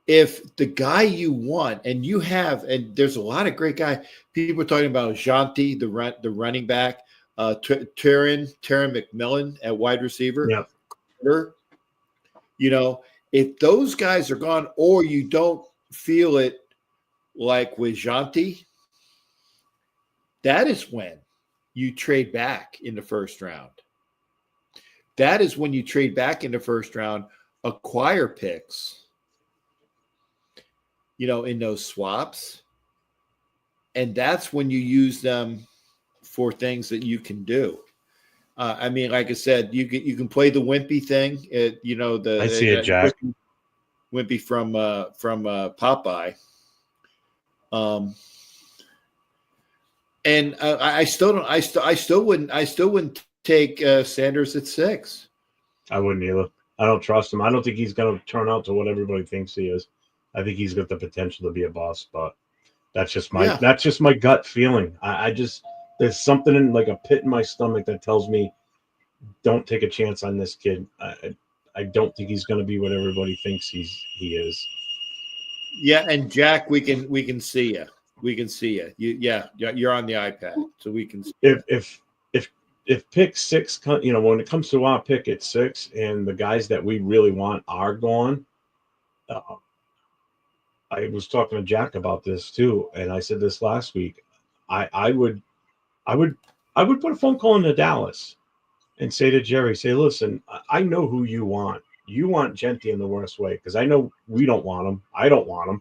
If the guy you want, and you have, and there's a lot of great guys, people are talking about Jonty, the running back, Terran McMillan at wide receiver. Yeah. If those guys are gone, or you don't feel it like with Jonty, that is when you trade back in the first round. That is when you trade back in the first round, acquire picks, in those swaps. And that's when you use them for things that you can do. Like I said, you can play the Wimpy thing. I see it, Jack. Wimpy from Popeye. And I still wouldn't take Sanders at 6. I wouldn't either. I don't trust him. I don't think he's going to turn out to what everybody thinks he is. I think he's got the potential to be a boss, but that's just my gut feeling. I just there's something in like a pit in my stomach that tells me don't take a chance on this kid. I don't think he's going to be what everybody thinks he is. Yeah, and Jack, we can see you. We can see you. You're on the iPad, so we can see if pick 6, when it comes to our pick at 6, and the guys that we really want are gone. I was talking to Jack about this too, and I said this last week. I would put a phone call into Dallas and say to Jerry, listen, I know who you want. You want Genty in the worst way because I know we don't want him. I don't want him.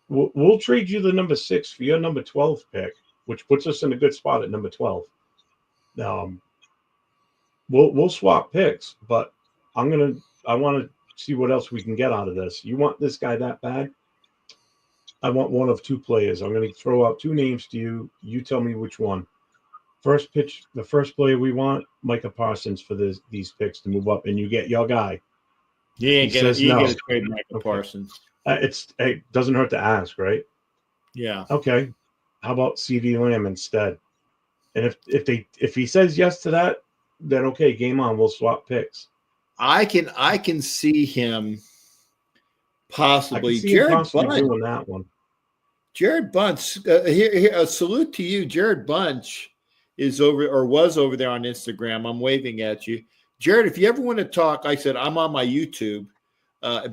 We'll trade you the number 6 for your number 12 pick, which puts us in a good spot at number 12. We'll swap picks, but I want to see what else we can get out of this. You want this guy that bad? I want one of 2 players. I'm going to throw out 2 names to you. You tell me which one. First pitch, the first player we want, Micah Parsons for these picks to move up, and you get your guy. You ain't get to trade Micah Parsons. It doesn't hurt to ask, right? Yeah. Okay. How about CeeDee Lamb instead? And if he says yes to that, then okay, game on. We'll swap picks. I can see him possibly. Jared Bunt doing that one. Jared Bunch. Here, a salute to you. Jared Bunch is was over there on Instagram. I'm waving at you, Jared. If you ever want to talk, I said I'm on my YouTube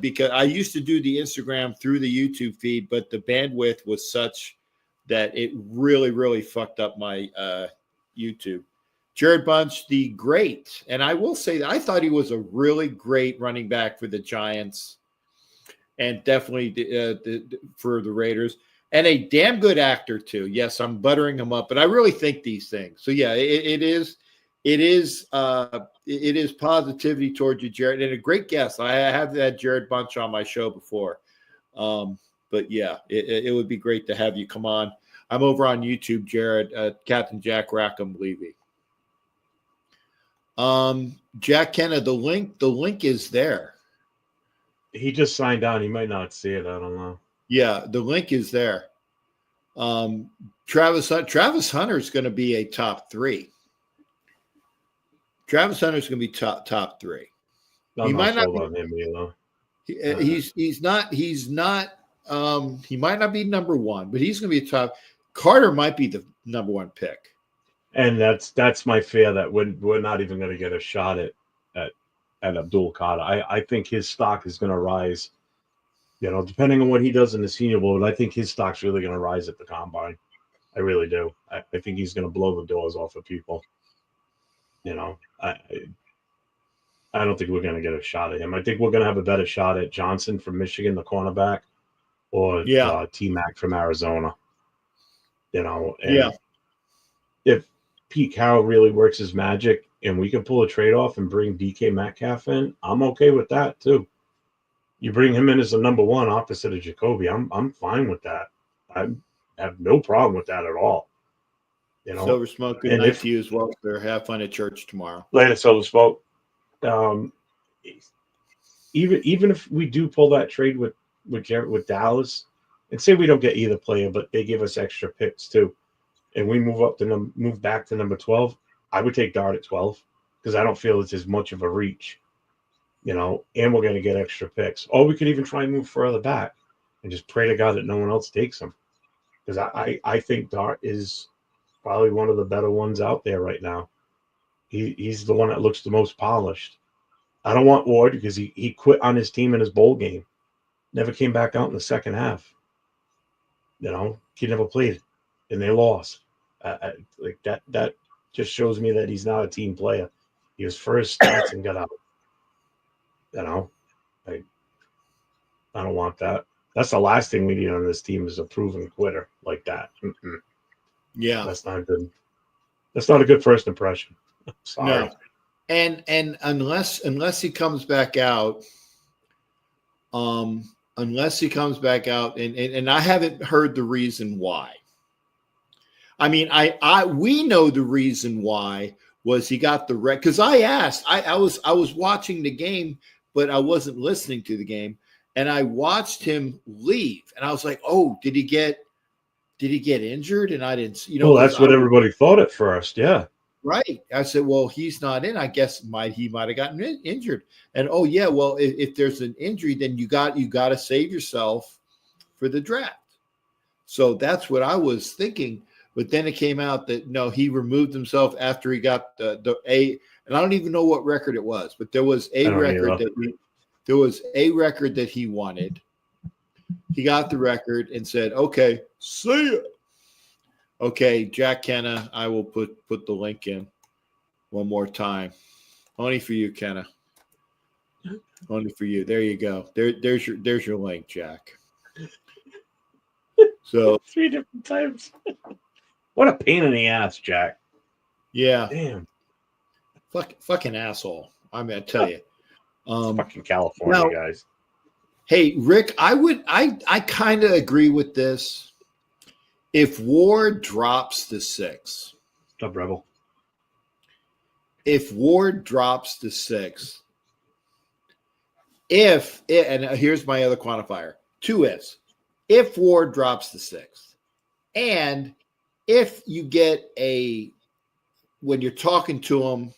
because I used to do the Instagram through the YouTube feed, but the bandwidth was such that it really, really fucked up my YouTube. Jared Bunch, the great. And I will say that I thought he was a really great running back for the Giants and definitely for the Raiders. And a damn good actor, too. Yes, I'm buttering him up, but I really think these things. So, yeah, it is positivity towards you, Jared. And a great guest. I have had Jared Bunch on my show before. But, yeah, it would be great to have you come on. I'm over on YouTube, Jared, Captain Jack Rackham Levy. Jack Kenna, the link is there. He just signed on. He might not see it. I don't know. Yeah, the link is there. Travis Hunter is going to be a top 3. Travis Hunter is going to be top 3. He might not be on him either. He's not. He might not be number 1, but he's going to be a top. Carter might be the number 1 pick. And that's my fear that we're not even going to get a shot at Abdul Carter. I think his stock is going to rise. Depending on what he does in the Senior Bowl, but I think his stock's really going to rise at the Combine. I really do. I think he's going to blow the doors off of people. I don't think we're going to get a shot at him. I think we're going to have a better shot at Johnson from Michigan, the cornerback, or T-Mac from Arizona. If Pete Carroll really works his magic and we can pull a trade off and bring DK Metcalf in, I'm okay with that too. You bring him in as the number 1 opposite of Jacoby. I'm fine with that. I have no problem with that at all. Silver Smoke, good night to you as well, sir. Have fun at church tomorrow. Later, Silver Smoke. Even if we do pull that trade with Dallas, and say we don't get either player, but they give us extra picks too, and we move back to number 12, I would take Dart at 12 because I don't feel it's as much of a reach. And we're going to get extra picks. Or we could even try and move further back and just pray to God that no one else takes him. Because I think Dart is probably one of the better ones out there right now. He's the one that looks the most polished. I don't want Ward because he quit on his team in his bowl game. Never came back out in the second half. He never played, and they lost. Like that just shows me that he's not a team player. He was first stats and got out. I don't want that. That's the last thing we need on this team is a proven quitter like that. Mm-mm. Yeah, that's not good. That's not a good first impression. Sorry. No, and unless he comes back out, and I haven't heard the reason why. I mean, we know the reason why was he got the wreck because I asked. I was watching the game, but I wasn't listening to the game, and I watched him leave, and I was like, "Oh, did he get injured?" And I didn't, Well, that's what everybody thought at first, yeah. Right. I said, "Well, he's not in. I guess he might have gotten injured." And oh yeah, well, if there's an injury, then you got to save yourself for the draft. So that's what I was thinking. But then it came out that no, he removed himself after he got the A. And I don't even know what record it was, but there was a record that he wanted. He got the record and said, "Okay, see ya." Okay, Jack Kenna, I will put the link in one more time. Only for you, Kenna. Only for you. There you go. There's your link, Jack. So 3 different times. What a pain in the ass, Jack. Yeah. Damn. Fucking asshole. I'm gonna tell you. Fucking California guys. Hey, Rick, I kind of agree with this. If Ward drops to 6. What's up, Rebel? If Ward drops to 6, and here's my other quantifier, 2 ifs. If Ward drops to 6, and if you get when you're talking to him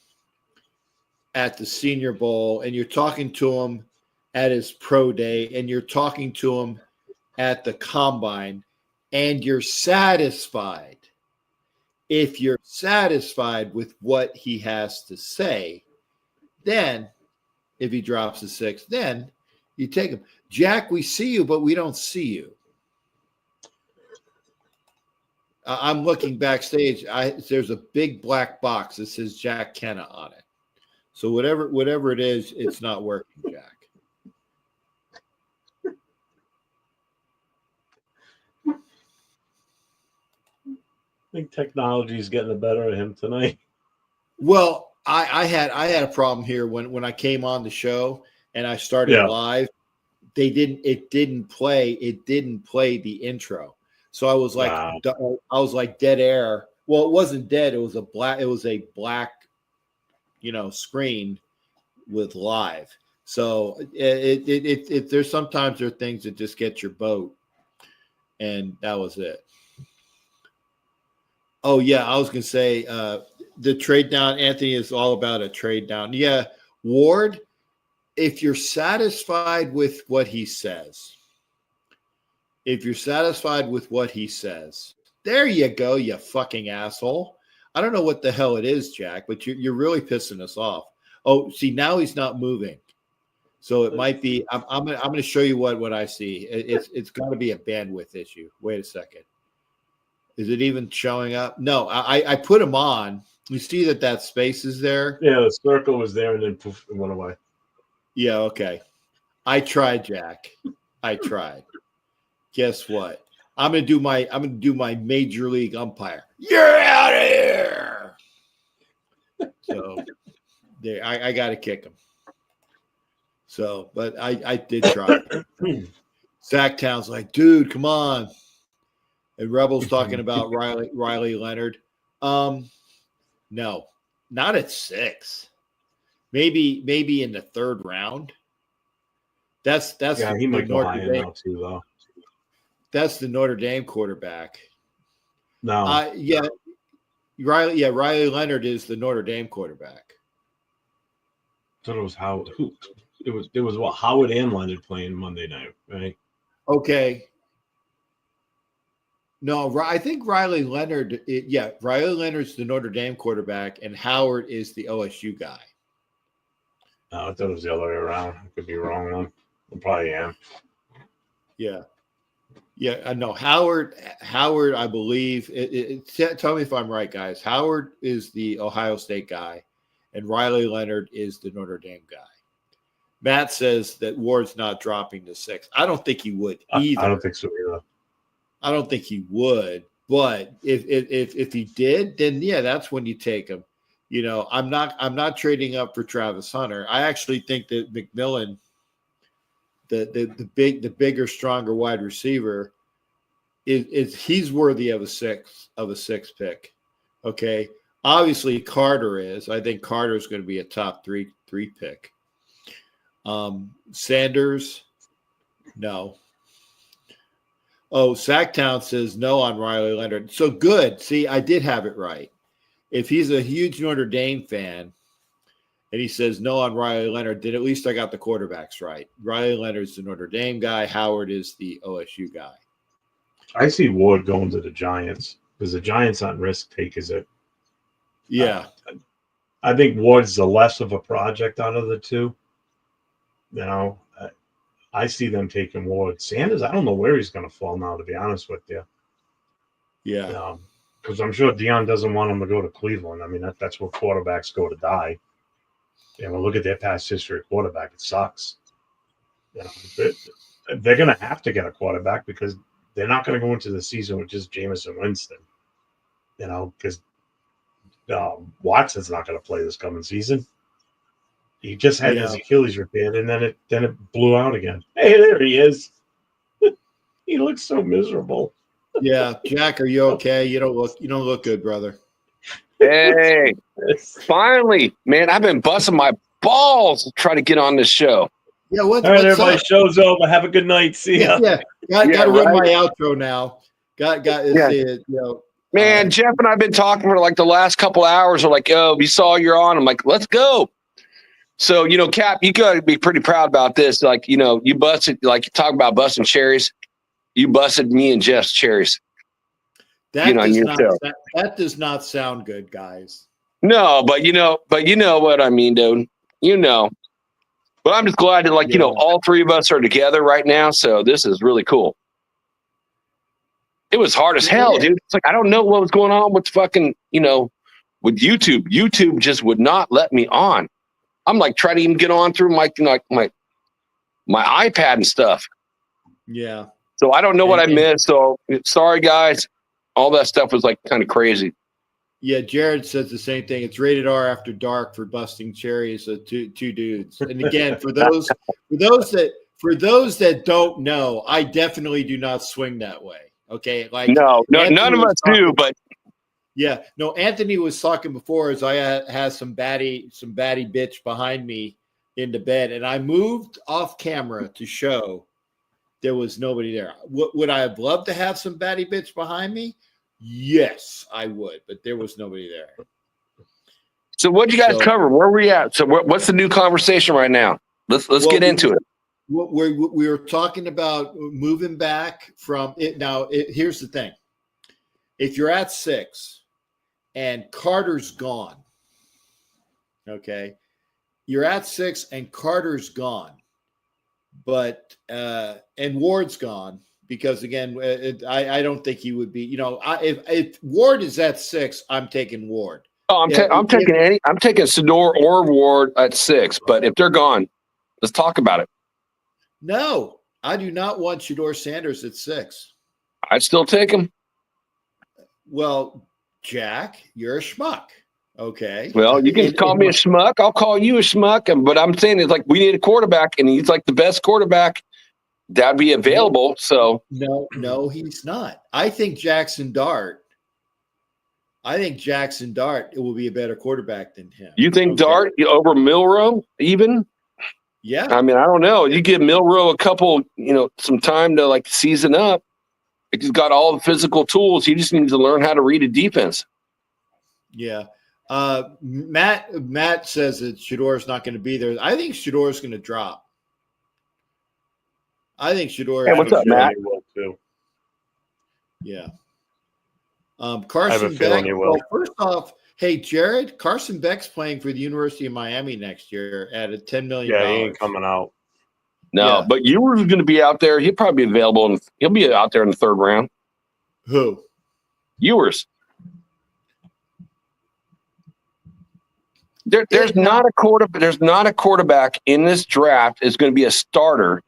at the Senior Bowl and you're talking to him at his pro day and you're talking to him at the Combine and you're satisfied, if you're satisfied with what he has to say, then if he drops to 6, then you take him. Jack, we see you, but we don't see you. I'm looking backstage. There's a big black box that says Jack Kenna on it. So whatever it is, it's not working, Jack. I think technology is getting the better of him tonight. Well, I had a problem here when I came on the show and I started live. It didn't play the intro. So I was like, dead air. Well, it wasn't dead. It was a black, screen with live. So there's sometimes there are things that just get your boat, and that was it. Oh yeah, I was gonna say the trade down. Anthony is all about a trade down. Yeah, Ward. If you're satisfied with what he says. There you go, you fucking asshole. I don't know what the hell it is, Jack, but you're really pissing us off. Oh, see, now he's not moving. So it might be, I'm going to show you what I see. It's got to be a bandwidth issue. Wait a second. Is it even showing up? No, I put him on. You see that space is there? Yeah, the circle was there and then poof, it went away. Yeah, okay. I tried, Jack. I tried. Guess what? I'm gonna do my major league umpire. You're out of here. So there, I got to kick him. So, but I did try. Sacktown's like, dude, come on. And Rebel's talking about Riley Leonard. No, not at 6. Maybe in the 3rd round. That's he might go high now too, though. That's the Notre Dame quarterback. No. Riley Leonard is the Notre Dame quarterback. I thought it was Howard. It was what Howard and Leonard playing Monday night, right? Okay. No, I think Riley Leonard. Riley Leonard's the Notre Dame quarterback, and Howard is the OSU guy. No, I thought it was the other way around. I could be wrong on. I probably am. Yeah. Yeah, I know. Howard, I believe. Tell me if I'm right, guys. Howard is the Ohio State guy, and Riley Leonard is the Notre Dame guy. Matt says that Ward's not dropping to 6. I don't think he would either. I don't think so either. I don't think he would. But if he did, then yeah, that's when you take him. I'm not trading up for Travis Hunter. I actually think that McMillan, the bigger, stronger wide receiver, he's worthy of a 6 pick. Okay. Obviously Carter is. I think Carter is going to be a top 3 pick. Sanders, no. Oh, Sacktown says no on Riley Leonard. So good. See, I did have it right. If he's a huge Notre Dame fan and he says no on Riley Leonard, then at least I got the quarterbacks right. Riley Leonard's the Notre Dame guy. Howard is the OSU guy. I see Ward going to the Giants because the Giants aren't risk takers. Yeah. I think Ward's the less of a project out of the two. I see them taking Ward. Sanders, I don't know where he's going to fall now, to be honest with you. Yeah. Because I'm sure Deion doesn't want him to go to Cleveland. I mean, that's where quarterbacks go to die. Look at their past history of quarterback. It sucks. They're going to have to get a quarterback because they're not going to go into the season with just Jameis Winston. Because Watson's not going to play this coming season. He just had his Achilles repaired, and then it blew out again. Hey, there he is. He looks so miserable. Yeah, Jack, are you okay? You don't look good, brother. Hey, finally, man! I've been busting my balls to try to get on this show. Yeah, all right, everybody. Up? Show's over. Have a good night. See ya. Yeah, got to run my outro now. Man, Jeff and I've been talking for like the last couple of hours. We're like, "Oh, we saw you're on." I'm like, "Let's go." So, Cap, you got to be pretty proud about this. Like, you busted, like you talk about busting cherries. You busted me and Jeff's cherries. That does not sound good, guys. No, but you know what I mean, dude. But I'm just glad that all 3 of us are together right now. So this is really cool. It was hard as hell, dude. It's like, I don't know what was going on with fucking, with YouTube. YouTube just would not let me on. I'm like trying to even get on through my iPad and stuff. Yeah. So I don't know what I missed. So sorry, guys. All that stuff was like kind of crazy. Yeah, Jared says the same thing. It's rated R after dark for busting cherries. Two dudes. And again, for those that don't know, I definitely do not swing that way. Okay, like no, none of us do. But yeah, no. Anthony was talking before as I had some batty bitch behind me in the bed, and I moved off camera to show there was nobody there. Would I have loved to have some batty bitch behind me? Yes, I would, but there was nobody there. So what you guys cover? Where are we at? So what's the new conversation right now? Let's get into it. We were talking about moving back from it. Now, here's the thing. If you're at 6 and Carter's gone, okay, you're at 6 and Carter's gone, but and Ward's gone because, again, I don't think he would be, if Ward is at 6, I'm taking Ward. Oh, I'm taking Sador or Ward at 6, but if they're gone, let's talk about it. No, I do not want Shedeur Sanders at 6. I'd still take him. Well, Jack, you're a schmuck. Okay. Well, you can call me a schmuck. I'll call you a schmuck. But I'm saying it's like we need a quarterback, and he's like the best quarterback that'd be available. So no, he's not. I think Jackson Dart. It will be a better quarterback than him. You think Dart over Milroe even? Yeah. I mean, I don't know. You give Milroe a couple, some time to like season up. He's got all the physical tools. He just needs to learn how to read a defense. Yeah. Matt says that Shedeur is not going to be there. I think Shedeur is going to drop. I think Shedeur. Hey, what's up, Matt? Too. Yeah. Carson Beck. Well, first off, hey, Jared, Carson Beck's playing for the University of Miami next year at a $10 million. Yeah, he ain't coming out. No, but Ewers is going to be out there. He'll probably be available, and he'll be out there in the 3rd round. Who? Ewers. There's not a quarterback in this draft is going to be a starter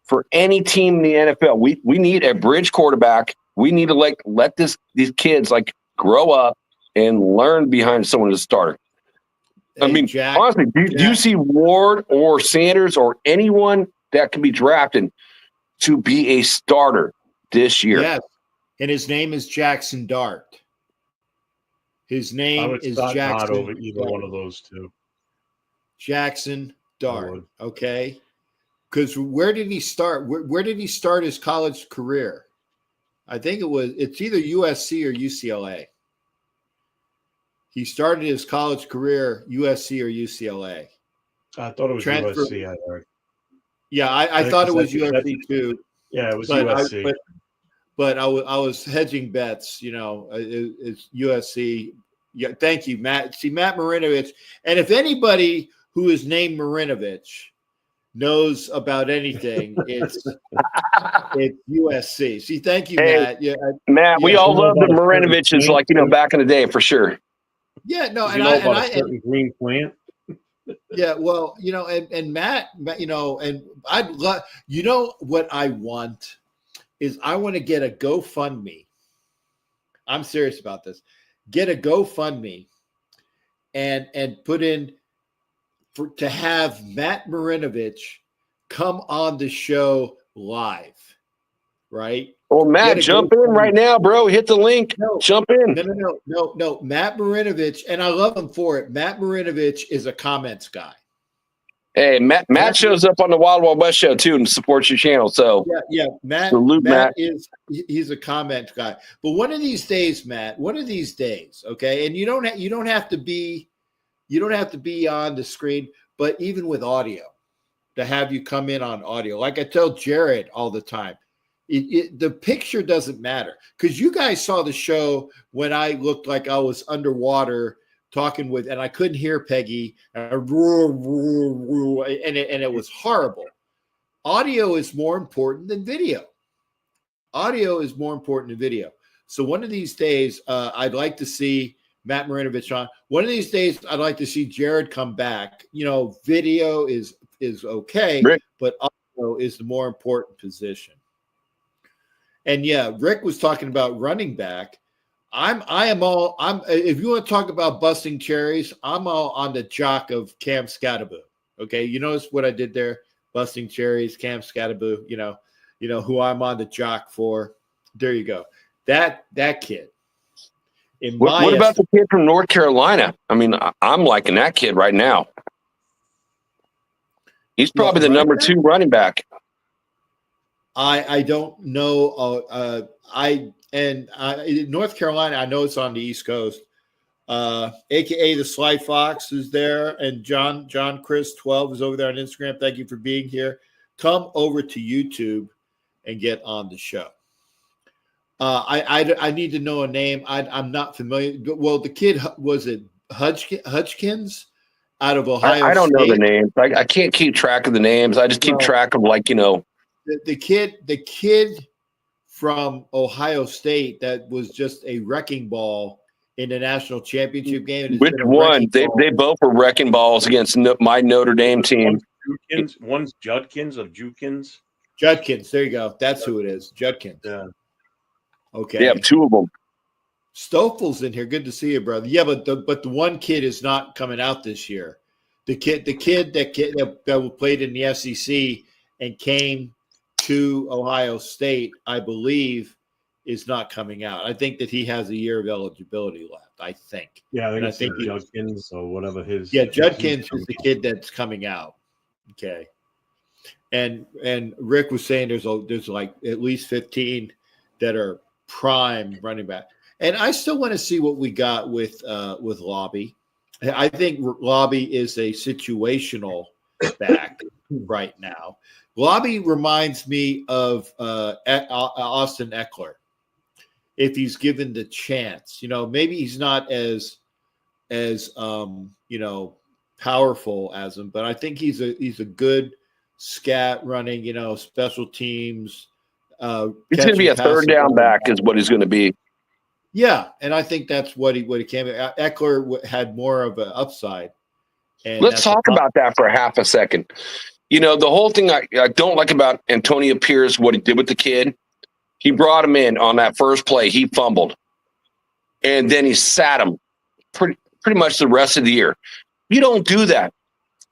for any team in the NFL. We need a bridge quarterback. We need to let these kids grow up and learn behind someone as a starter. I mean, Jack, honestly, do you see Ward or Sanders or anyone that can be drafted to be a starter this year? Yes, and his name is Jackson Dart. His name is Jackson. Not over either one of those two. Jackson Dart. Okay, because where did he start? Where did he start his college career? I think it's either USC or UCLA. He started his college career USC or UCLA. I thought it was USC. I heard. Yeah, I thought it was USC too. Yeah, it was USC. But I was hedging bets. It's USC. Yeah, thank you, Matt. See, Matt Marinovich. And if anybody who is named Marinovich knows about anything, it's USC. See, thank you, Matt. Yeah, Matt, we all love the Marinoviches, back in the day for sure. Yeah, no, and I green plant. Yeah, well, and Matt, and I'd love, what I want is I want to get a GoFundMe. I'm serious about this. Get a GoFundMe and put in to have Matt Marinovich come on the show live, right? Well, Matt, jump in right now, bro. Hit the link. Jump in. No. Matt Marinovich, and I love him for it. Matt Marinovich is a comments guy. Hey, Matt shows up on the Wild Wild West show too and supports your channel. So yeah. Matt he's a comment guy. But one of these days, Matt, okay, and you don't have to be on the screen, but even with audio, to have you come in on audio, like I tell Jared all the time. The picture doesn't matter because you guys saw the show when I looked like I was underwater talking with, and I couldn't hear Peggy, and it was horrible. Audio is more important than video. Audio is more important than video. So one of these days, I'd like to see Matt Marinovich on. One of these days, I'd like to see Jared come back. Video is okay, Rick. but audio is the more important position. And yeah, Rick was talking about running back. If you want to talk about busting cherries, I'm all on the jock of Cam Scattaboo. Okay, you notice what I did there? Busting cherries, Cam Scattaboo. You know who I'm on the jock for. There you go. That kid. What about the kid from North Carolina? I mean, I'm liking that kid right now. He's probably the number 2 running back. I don't know. North Carolina, I know it's on the East Coast. AKA the Sly Fox is there, and John Chris 12 is over there on Instagram. Thank you for being here. Come over to YouTube and get on the show. I need to know a name. I'm not familiar. Well, the kid, was it Hutchkins out of Ohio? I don't State? know the names. I can't keep track of the names. I just keep track of the kid from Ohio State that was just a wrecking ball in the national championship game. Which one? They both were wrecking balls against my Notre Dame team. One's Judkins of Jukins. Judkins. There you go. That's who it is. Judkins. Yeah. Okay. They have 2 of them. Stoffels in here. Good to see you, brother. Yeah, but the one kid is not coming out this year. The kid that played in the SEC and came to Ohio State, I believe, is not coming out. I think that he has a year of eligibility left. I think. Yeah, I think Judkins or whatever his. Yeah, Judkins is the kid that's coming out. Okay. And Rick was saying there's like at least 15 that are prime running back. And I still want to see what we got with Lobby. I think Lobby is a situational back right now. Lobby reminds me of Austin Eckler. If he's given the chance, maybe he's not as powerful as him, but I think he's a good scat running, special teams. He's going to be a third down back is what he's going to be. Yeah, and I think that's what he came. Eckler had more of an upside. And let's talk about that for half a second. The whole thing I don't like about Antonio Pierce, what he did with the kid, he brought him in on that first play. He fumbled, and then he sat him pretty much the rest of the year. You don't do that.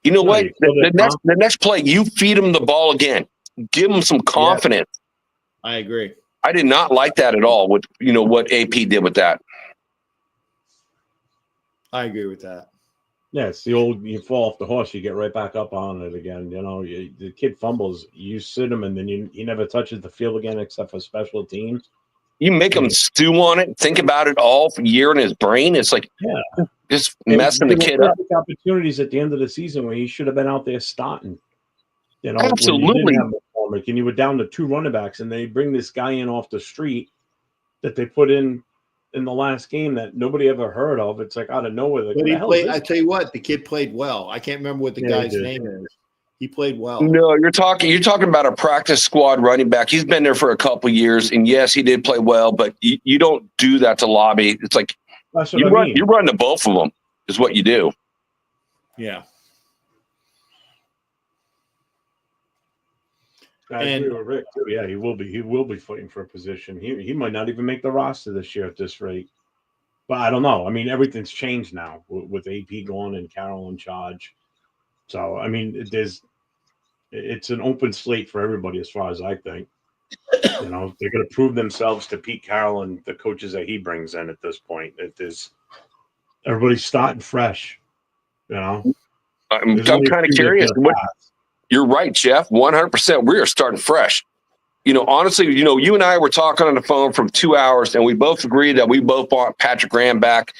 You know what? The next play, you feed him the ball again. Give him some confidence. Yeah, I agree. I did not like that at all. What AP did with that. I agree with that. Yeah, it's the old, you fall off the horse, you get right back up on it again. The kid fumbles, you sit him, and then he never touches the field again except for special teams. You make him stew on it, think about it all for a year in his brain. It's like just messing the kid up. Opportunities at the end of the season where he should have been out there starting. Absolutely. And you were down to 2 running backs, and they bring this guy in off the street that they put in the last game that nobody ever heard of. It's like out of nowhere. I tell you what, the kid played well. I can't remember what the guy's name is. He played well. No, you're talking about a practice squad running back. He's been there for a couple of years, and yes, he did play well, but you don't do that to Lobby. It's like you run to both of them is what you do. Yeah. I agree with Rick too. Yeah, he will be fighting for a position. He might not even make the roster this year at this rate. But I don't know. I mean, everything's changed now with AP gone and Carroll in charge. So I mean, it's an open slate for everybody as far as I think. They're going to prove themselves to Pete Carroll and the coaches that he brings in at this point. Everybody's starting fresh. I'm kind of curious. You're right, Jeff. 100%. We are starting fresh. Honestly, you and I were talking on the phone for 2 hours, and we both agreed that we both want Patrick Graham back,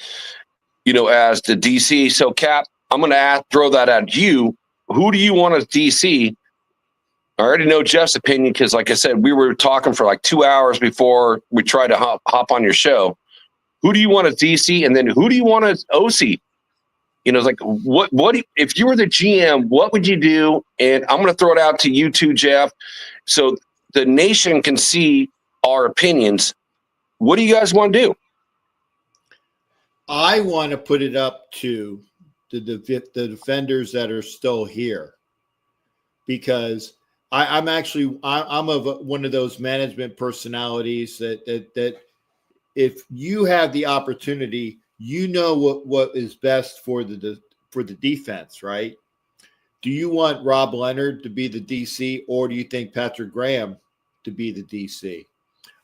as the DC. So, Cap, I'm going to throw that at you. Who do you want as DC? I already know Jeff's opinion because, like I said, we were talking for like 2 hours before we tried to hop on your show. Who do you want as DC? And then who do you want as OC? It's like, what if you were the GM, what would you do? And I'm going to throw it out to you too, Jeff, so the nation can see our opinions. What do you guys want to do? I want to put it up to the defenders that are still here, because I'm of one of those management personalities that if you have the opportunity, you know what is best for the defense, right? Do you want Rob Leonard to be the DC, or do you think Patrick Graham to be the DC?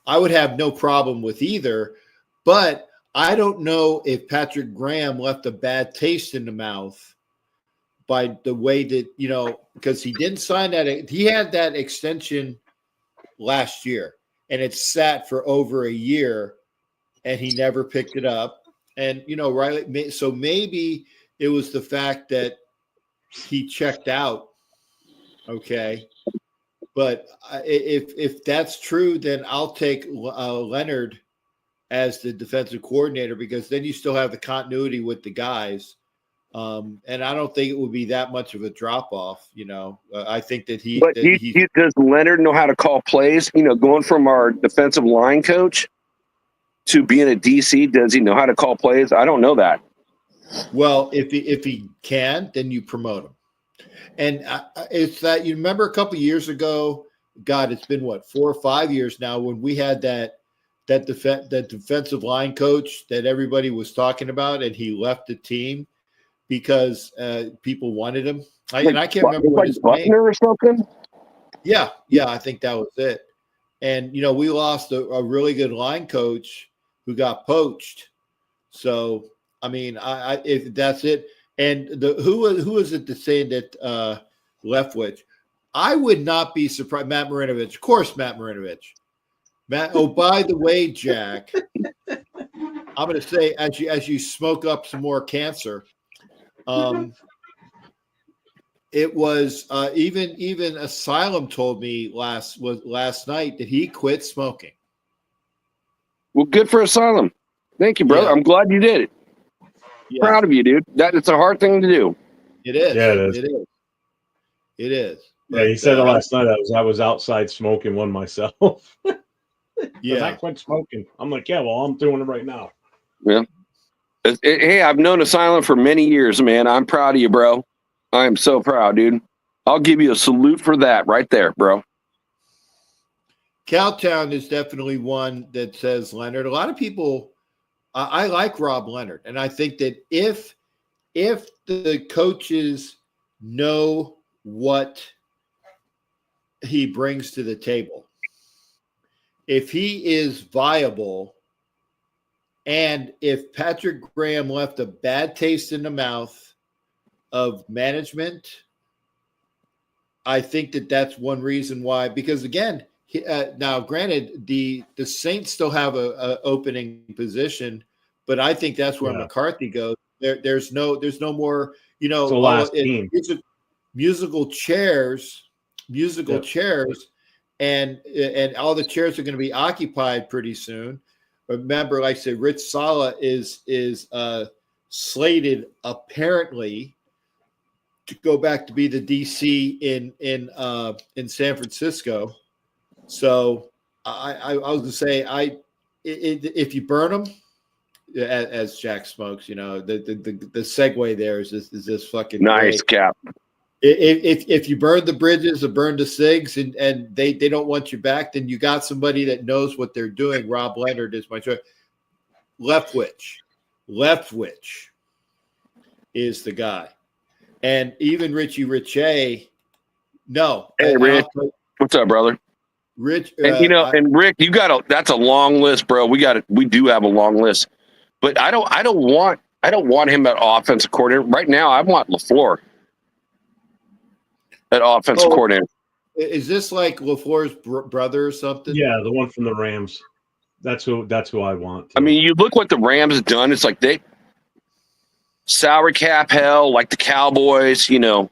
I would have no problem with either, but I don't know if Patrick Graham left a bad taste in the mouth by the way that, because he didn't sign that. He had that extension last year, and it sat for over a year, and he never picked it up. And, right. So maybe it was the fact that he checked out. Okay. But if that's true, then I'll take Leonard as the defensive coordinator, because then you still have the continuity with the guys. And I don't think it would be that much of a drop off. I think that does Leonard know how to call plays? Going from our defensive line coach to being a DC, does he know how to call plays? I don't know that. Well, if he can, then you promote him. And it's that, you remember a couple of years ago, God, it's been 4 or 5 years now, when we had that defensive line coach that everybody was talking about, and he left the team because people wanted him. I can't remember what his name or something. Yeah, I think that was it. And we lost a really good line coach who got poached. So I mean, if that's it. And who is it that's saying that Leftwich? I would not be surprised. Matt Marinovich, of course, Matt Marinovich. Oh, by the way, Jack, I'm going to say, as you smoke up some more cancer, it was even Asylum told me last night that he quit smoking. Well, good for Asylum. Thank you, brother. Yeah. I'm glad you did it. Yeah. Proud of you, dude. It's a hard thing to do. It is. Yeah, it is. It is. Yeah, he said it last night. I was outside smoking one myself. Yeah, I quit smoking. I'm like, yeah, well, I'm doing it right now. Yeah. Hey, I've known Asylum for many years, man. I'm proud of you, bro. I am so proud, dude. I'll give you a salute for that right there, bro. Cowtown is definitely one that says Leonard. A lot of people, I like Rob Leonard, and I think that if the coaches know what he brings to the table, if he is viable, and if Patrick Graham left a bad taste in the mouth of management, I think that that's one reason why. Because again, now granted, the Saints still have a opening position, but I think that's where McCarthy goes. There's no more, it's the last team. musical chairs, and all the chairs are going to be occupied pretty soon. Remember, like I said, Rich Sala is slated apparently to go back to be the DC in San Francisco. So I was going to say, if you burn them, as Jack smokes, the segue there is this fucking nice great. Cap. If you burn the bridges or burn the cigs and they don't want you back, then you got somebody that knows what they're doing. Rob Leonard is my choice. Leftwich is the guy. And even Richie Richey, no. Hey, Rich. What's up, brother? Rich. And Rick, that's a long list, bro. We do have a long list. But I don't want him at offensive coordinator. Right now, I want LaFleur at offensive coordinator. Is this like LaFleur's brother or something? Yeah, the one from the Rams. That's who I want. I mean, you look what the Rams have done. It's like they salary cap hell, like the Cowboys, and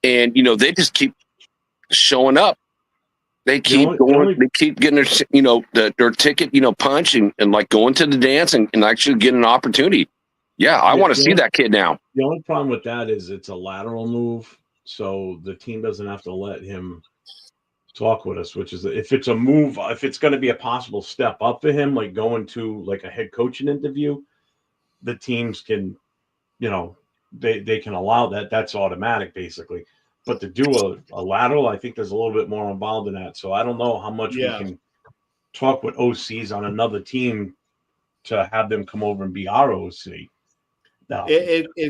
they just keep showing up. They keep going. They keep getting their ticket, punch and like going to the dance and actually getting an opportunity. Yeah, I want to see that kid now. The only problem with that is it's a lateral move, so the team doesn't have to let him talk with us, which is if it's a move, if it's going to be a possible step up for him, like going to like a head coaching interview, the teams can, you know, they can allow that. That's automatic, basically. But to do a lateral, I think there's a little bit more involved in that. So I don't know how much we can talk with OCs on another team to have them come over and be our OC. No.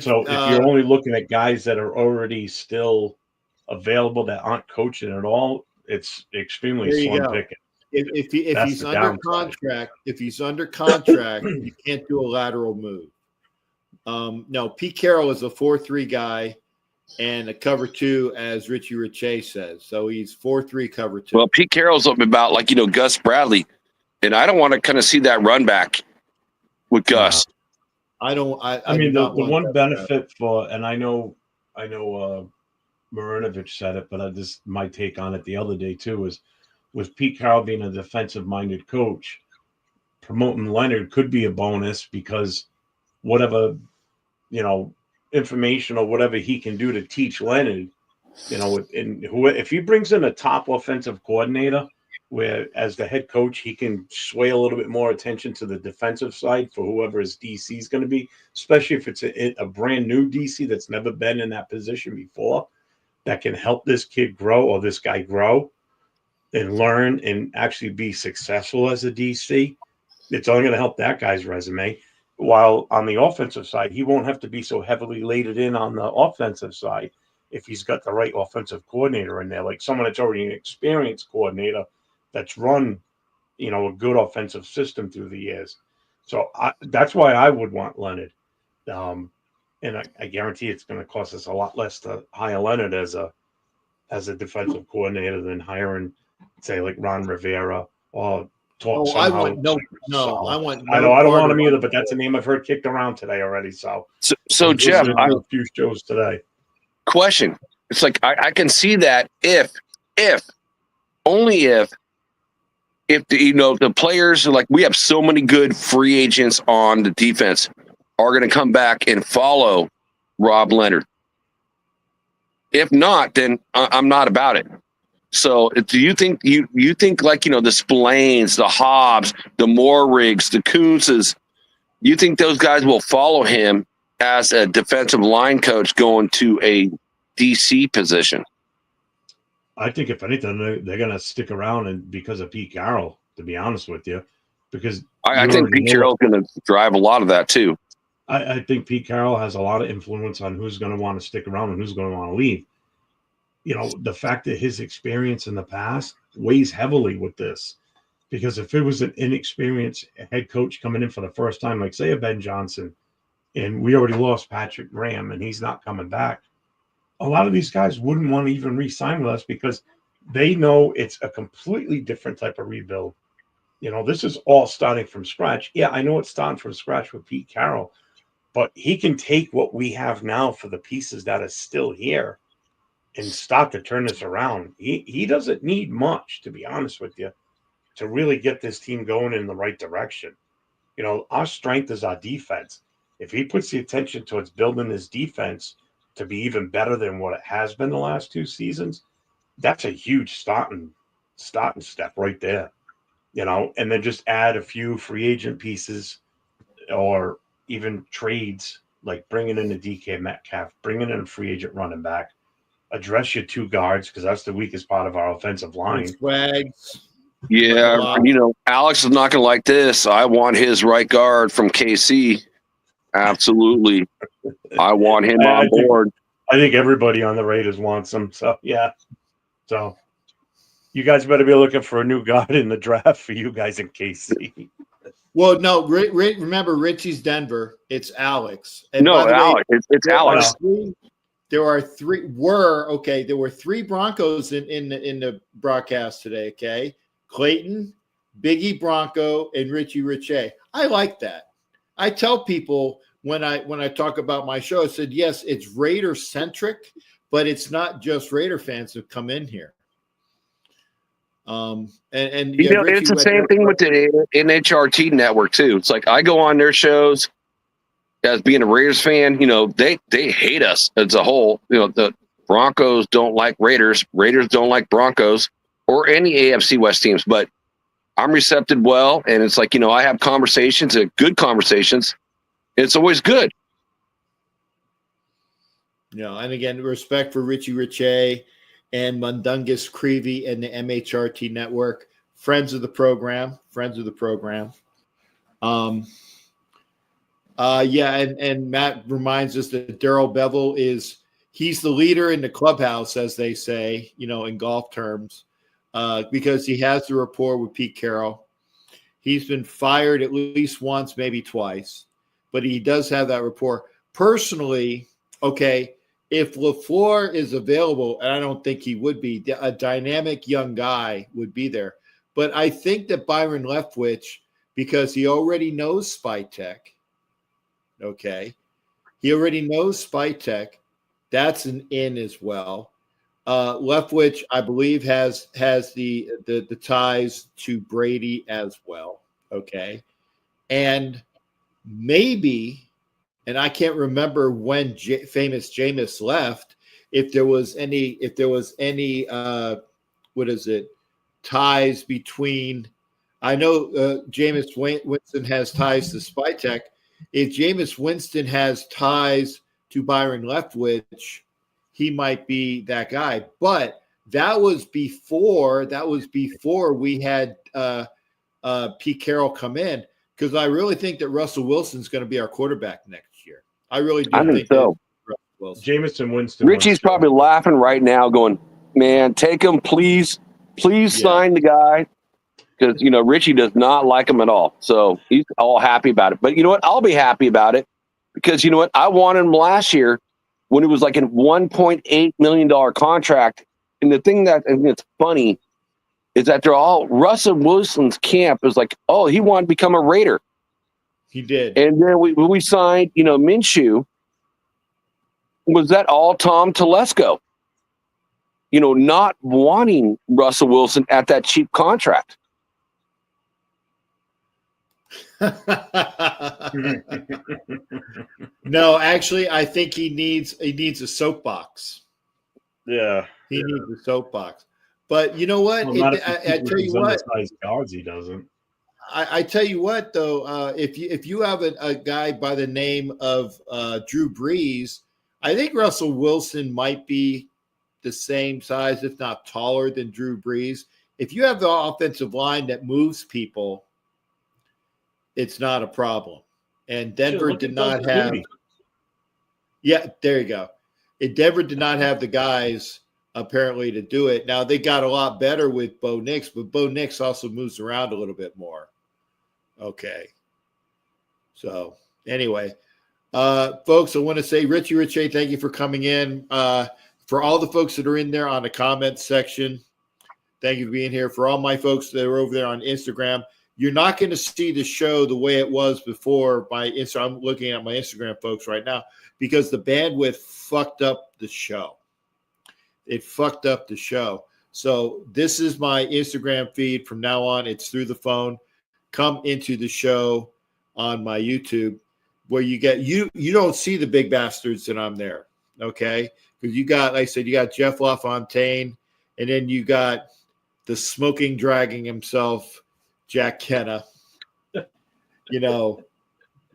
So if you're only looking at guys that are already still available that aren't coaching at all, it's extremely slim picking. If he's under contract, you can't do a lateral move. No, Pete Carroll is a 4-3 guy and a cover 2, as Richie Riche says. So he's 4-3 cover 2. Well, Pete Carroll's about like, you know, Gus Bradley, and I don't want to kind of see that run back with Gus. I don't. I mean, the one benefit for, and I know, Marinovich said it, but this my take on it the other day too was Pete Carroll being a defensive-minded coach, promoting Leonard could be a bonus because whatever, you know, information or whatever he can do to teach Leonard, you know, if he brings in a top offensive coordinator, where as the head coach he can sway a little bit more attention to the defensive side for whoever his DC is going to be, especially if it's a brand new DC that's never been in that position before, that can help this kid grow or this guy grow and learn and actually be successful as a DC. It's only going to help that guy's resume. While on the offensive side, he won't have to be so heavily laid in on the offensive side if he's got the right offensive coordinator in there, like someone that's already an experienced coordinator that's run, you know, a good offensive system through the years. So that's why I would want Leonard. And I guarantee it's going to cost us a lot less to hire Leonard as a defensive coordinator than hiring, say, like Ron Rivera or talk somehow. I want no. I know I don't want him either, but that's a name I've heard kicked around today already. So Jeff, I have a few shows today. Question: it's like I can see that if only if the players are like, we have so many good free agents on the defense are going to come back and follow Rob Leonard. If not, then I'm not about it. So do you think you think like, you know, the Splains, the Hobbs, the Moorrigs, the Kuntzes, you think those guys will follow him as a defensive line coach going to a DC position? I think if anything, they're going to stick around and because of Pete Carroll, to be honest with you, because I think Pete Carroll's going to drive a lot of that too. I think Pete Carroll has a lot of influence on who's going to want to stick around and who's going to want to leave. You know, the fact that his experience in the past weighs heavily with this, because if it was an inexperienced head coach coming in for the first time, like say a Ben Johnson, and we already lost Patrick Graham and he's not coming back, a lot of these guys wouldn't want to even re-sign with us because they know it's a completely different type of rebuild. You know, this is all starting from scratch. Yeah, I know it's starting from scratch with Pete Carroll, but he can take what we have now for the pieces that are still here and start to turn this around. He doesn't need much, to be honest with you, to really get this team going in the right direction. You know, our strength is our defense. If he puts the attention towards building his defense to be even better than what it has been the last 2 seasons, that's a huge starting step right there. You know, and then just add a few free agent pieces or even trades, like bringing in a DK Metcalf, bringing in a free agent running back, address your 2 guards because that's the weakest part of our offensive line. Swags. Yeah, you know, Alex is not going to like this. I want his right guard from KC. Absolutely. I want him on board. I think everybody on the Raiders wants him. So, yeah. So, you guys better be looking for a new guard in the draft for you guys in KC. Well, no, remember, Richie's Denver. It's Alex. And no, Alex. It's Alex. There were 3 Broncos in the broadcast today, okay? Clayton, Biggie Bronco, and Richie Riche. I like that. I tell people when I talk about my show, I said, yes, it's Raider centric, but it's not just Raider fans who come in here. And you know, Richie, it's the same thing with the NHRT network too. It's like I go on their shows as being a Raiders fan, you know, they hate us as a whole. You know, the Broncos don't like Raiders, Raiders don't like Broncos, or any AFC West teams, but I'm receptive well. And it's like, I have conversations, good conversations. It's always good. And again, respect for Richie Riche and Mundungus Creevy and the MHRT network, friends of the program. And Matt reminds us that Darrell Bevel he's the leader in the clubhouse, as they say, in golf terms, because he has the rapport with Pete Carroll. He's been fired at least once, maybe twice, but he does have that rapport. Personally, okay, if LaFleur is available, and I don't think he would be, a dynamic young guy would be there. But I think that Byron Leftwich, because he already knows Spytech, okay, he already knows Spytech, that's an in as well. Leftwich, I believe, has the ties to Brady as well, okay, and maybe. And I can't remember when famous Jameis left. If there was any, ties between. I know Jameis Winston has ties to Spytech. If Jameis Winston has ties to Byron Leftwich, he might be that guy. But that was before we had Pete Carroll come in, because I really think that Russell Wilson's going to be our quarterback next year. I really do. I think so. Jamison Winston. Richie's probably laughing right now, going, "Man, take him, please sign the guy," because Richie does not like him at all. So he's all happy about it. But you know what? I'll be happy about it, because you know what? I wanted him last year when it was like a $1.8 million contract. And the thing that, and it's funny, is that they're all, Russell Wilson's camp is like, oh, he wanted to become a Raider. He did. And then we signed, Minshew. Was that all Tom Telesco? Not wanting Russell Wilson at that cheap contract. No, actually, I think he needs a soapbox. Yeah. He needs a soapbox. But you know what? Well, I tell you what. Guards, he doesn't. I tell you what, though, if you have a guy by the name of Drew Brees, I think Russell Wilson might be the same size, if not taller, than Drew Brees. If you have the offensive line that moves people, it's not a problem. And Denver did not have. Yeah, there you go. Denver did not have the guys apparently to do it. Now they got a lot better with Bo Nix, but Bo Nix also moves around a little bit more. Okay. So anyway, folks, I want to say, Richie, thank you for coming in. For all the folks that are in there on the comments section, thank you for being here. For all my folks that are over there on Instagram, you're not going to see the show the way it was before. I'm looking at my Instagram folks right now, because the bandwidth fucked up the show. It fucked up the show. So this is my Instagram feed from now on. It's through the phone. Come into the show on my YouTube, where you get you don't see the big bastards that I'm there, okay? Because you got, like I said, you got Jeff LaFontaine, and then you got the smoking dragging himself, Jack Kenna.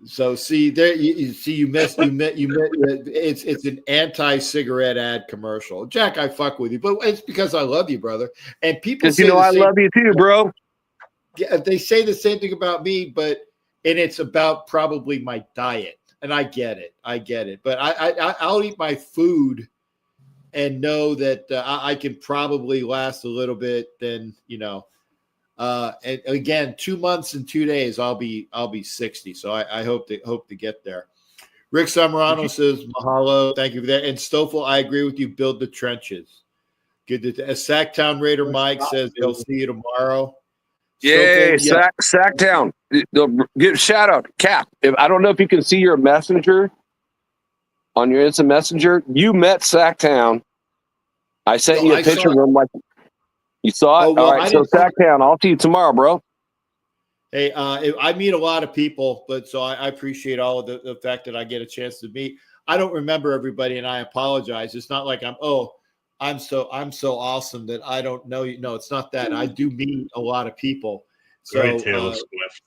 So see there, you missed. It's an anti-cigarette ad commercial. Jack, I fuck with you, but it's because I love you, brother. And people say I love you too, bro. Yeah, they say the same thing about me, and it's about probably my diet, and I get it. But I'll eat my food and know that I can probably last a little bit. Then and again, 2 months and 2 days, I'll be 60. So I hope to get there. Rick Samarano says mahalo, thank you for that. And Stoffel, I agree with you. Build the trenches. Good. Sacktown Raider Mike says they'll see you tomorrow. Yay, Sacktown. Give a shout out, Cap. I don't know if you can see your messenger on your instant messenger. You met Sacktown. I sent you a picture of him. Like, you saw it? Oh, well, all right, so Sacktown, I'll see you tomorrow, bro. Hey, I meet a lot of people, but so I appreciate all of the fact that I get a chance to meet. I don't remember everybody, and I apologize. It's not like I'm, I'm so awesome that I don't know you. No, it's not that. I do meet a lot of people. So Great Taylor Swift.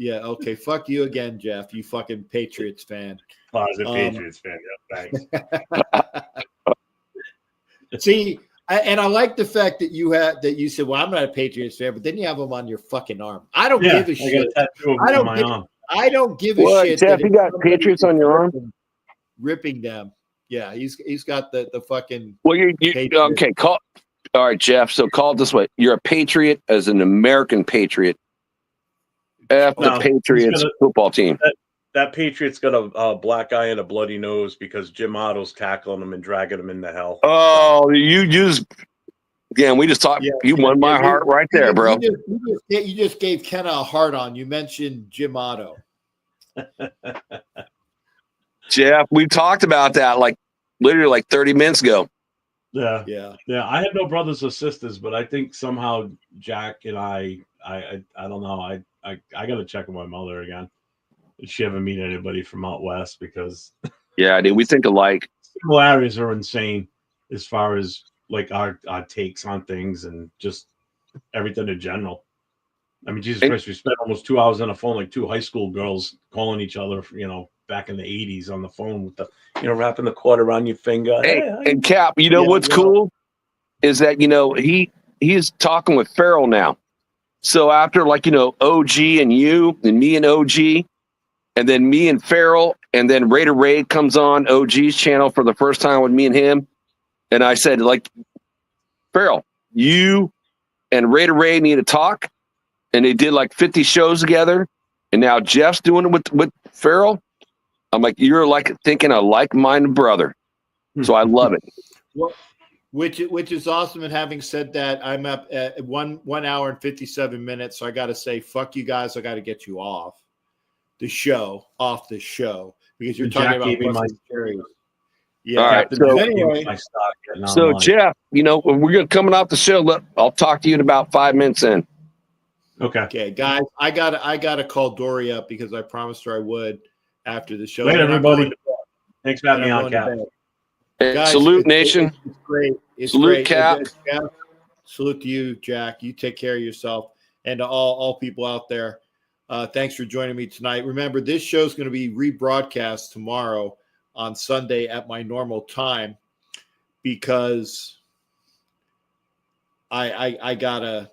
yeah, okay. Fuck you again, Jeff. You fucking Patriots fan. Closet Patriots fan. Yeah, thanks. See, I like the fact that you said, well, I'm not a Patriots fan, but then you have them on your fucking arm. I don't give a shit. I don't give a shit. Jeff, you got Patriots on your arm? Ripping them. Yeah, he's got the fucking. Well, you okay? All right, Jeff. So call it this way: you're a Patriot as an American Patriot. The Patriots football team. That Patriot's got a black eye and a bloody nose because Jim Otto's tackling him and dragging him into hell. Oh, you just again. We just talked. Yeah, you won my heart right there, bro. You just gave Kenna a heart on. You mentioned Jim Otto. Jeff, we talked about that literally 30 minutes ago. Yeah. I have no brothers or sisters, but I think somehow Jack and I don't know. I got to check with my mother again. Did she ever meet anybody from out west? Because yeah, dude, we think alike. Similarities are insane as far as like our takes on things and just everything in general. I mean, Jesus Christ, we spent almost 2 hours on the phone, like two high school girls calling each other, back in the 80s on the phone with the, wrapping the cord around your finger. Hey, and Cap, what's cool is that, he's talking with Farrell now. So after OG and you and me and OG, and then me and Farrell, and then Raider Ray comes on OG's channel for the first time with me and him. And I said, Farrell, you and Raider Ray need to talk. And they did 50 shows together. And now Jeff's doing it with Farrell. I'm like, you're thinking a like-minded brother. So I love it. Well, which is awesome. And having said that, I'm up at 1 hour and 57 minutes. So I got to say, fuck you guys. I got to get you off the show, because you're talking about busting cherries. Yeah. All right. So anyway, Jeff, we're coming off the show. I'll talk to you in about 5 minutes in. Okay, guys, I gotta call Dory up because I promised her I would after the show. Later, everybody. Thanks for having me on, Cap. Guys, salute, nation. It's great. Salute, Cap. Salute to you, Jack. You take care of yourself, and to all people out there. Thanks for joining me tonight. Remember, this show is going to be rebroadcast tomorrow on Sunday at my normal time because I gotta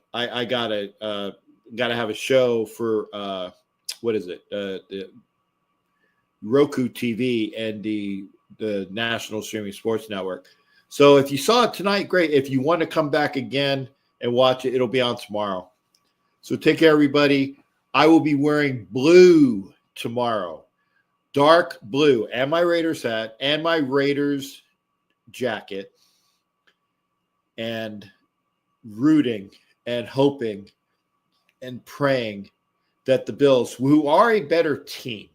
have a show for what is it? The Roku TV and the National Streaming Sports Network. So if you saw it tonight, great. If you want to come back again and watch it, it'll be on tomorrow. So take care, everybody. I will be wearing blue tomorrow, dark blue, and my Raiders hat and my Raiders jacket, and rooting and hoping and praying that the Bills, who are a better team,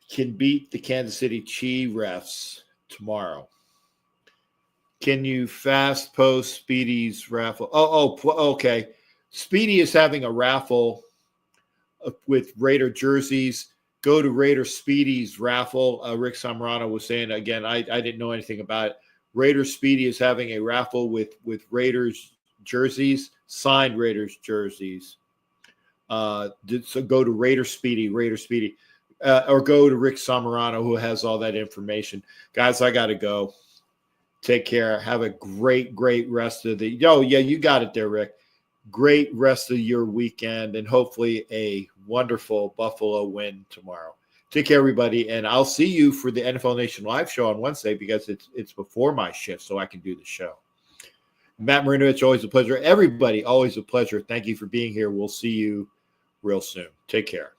can beat the Kansas City Chiefs tomorrow. Can you fast post Speedy's raffle? Okay. Speedy is having a raffle with Raider jerseys. Go to Raider Speedy's raffle. Rick Samrano was saying, again, I didn't know anything about it. Raider Speedy is having a raffle with Raiders jerseys, signed Raiders jerseys. So go to Raider Speedy, or go to Rick Samrano, who has all that information. Guys, I got to go. Take care. Have a great rest of the – oh, yeah, you got it there, Rick. Great rest of your weekend and hopefully a wonderful Buffalo win tomorrow. Take care, everybody, and I'll see you for the NFL Nation Live show on Wednesday because it's before my shift, so I can do the show. Matt Marinovich, always a pleasure. Everybody, always a pleasure. Thank you for being here. We'll see you real soon. Take care.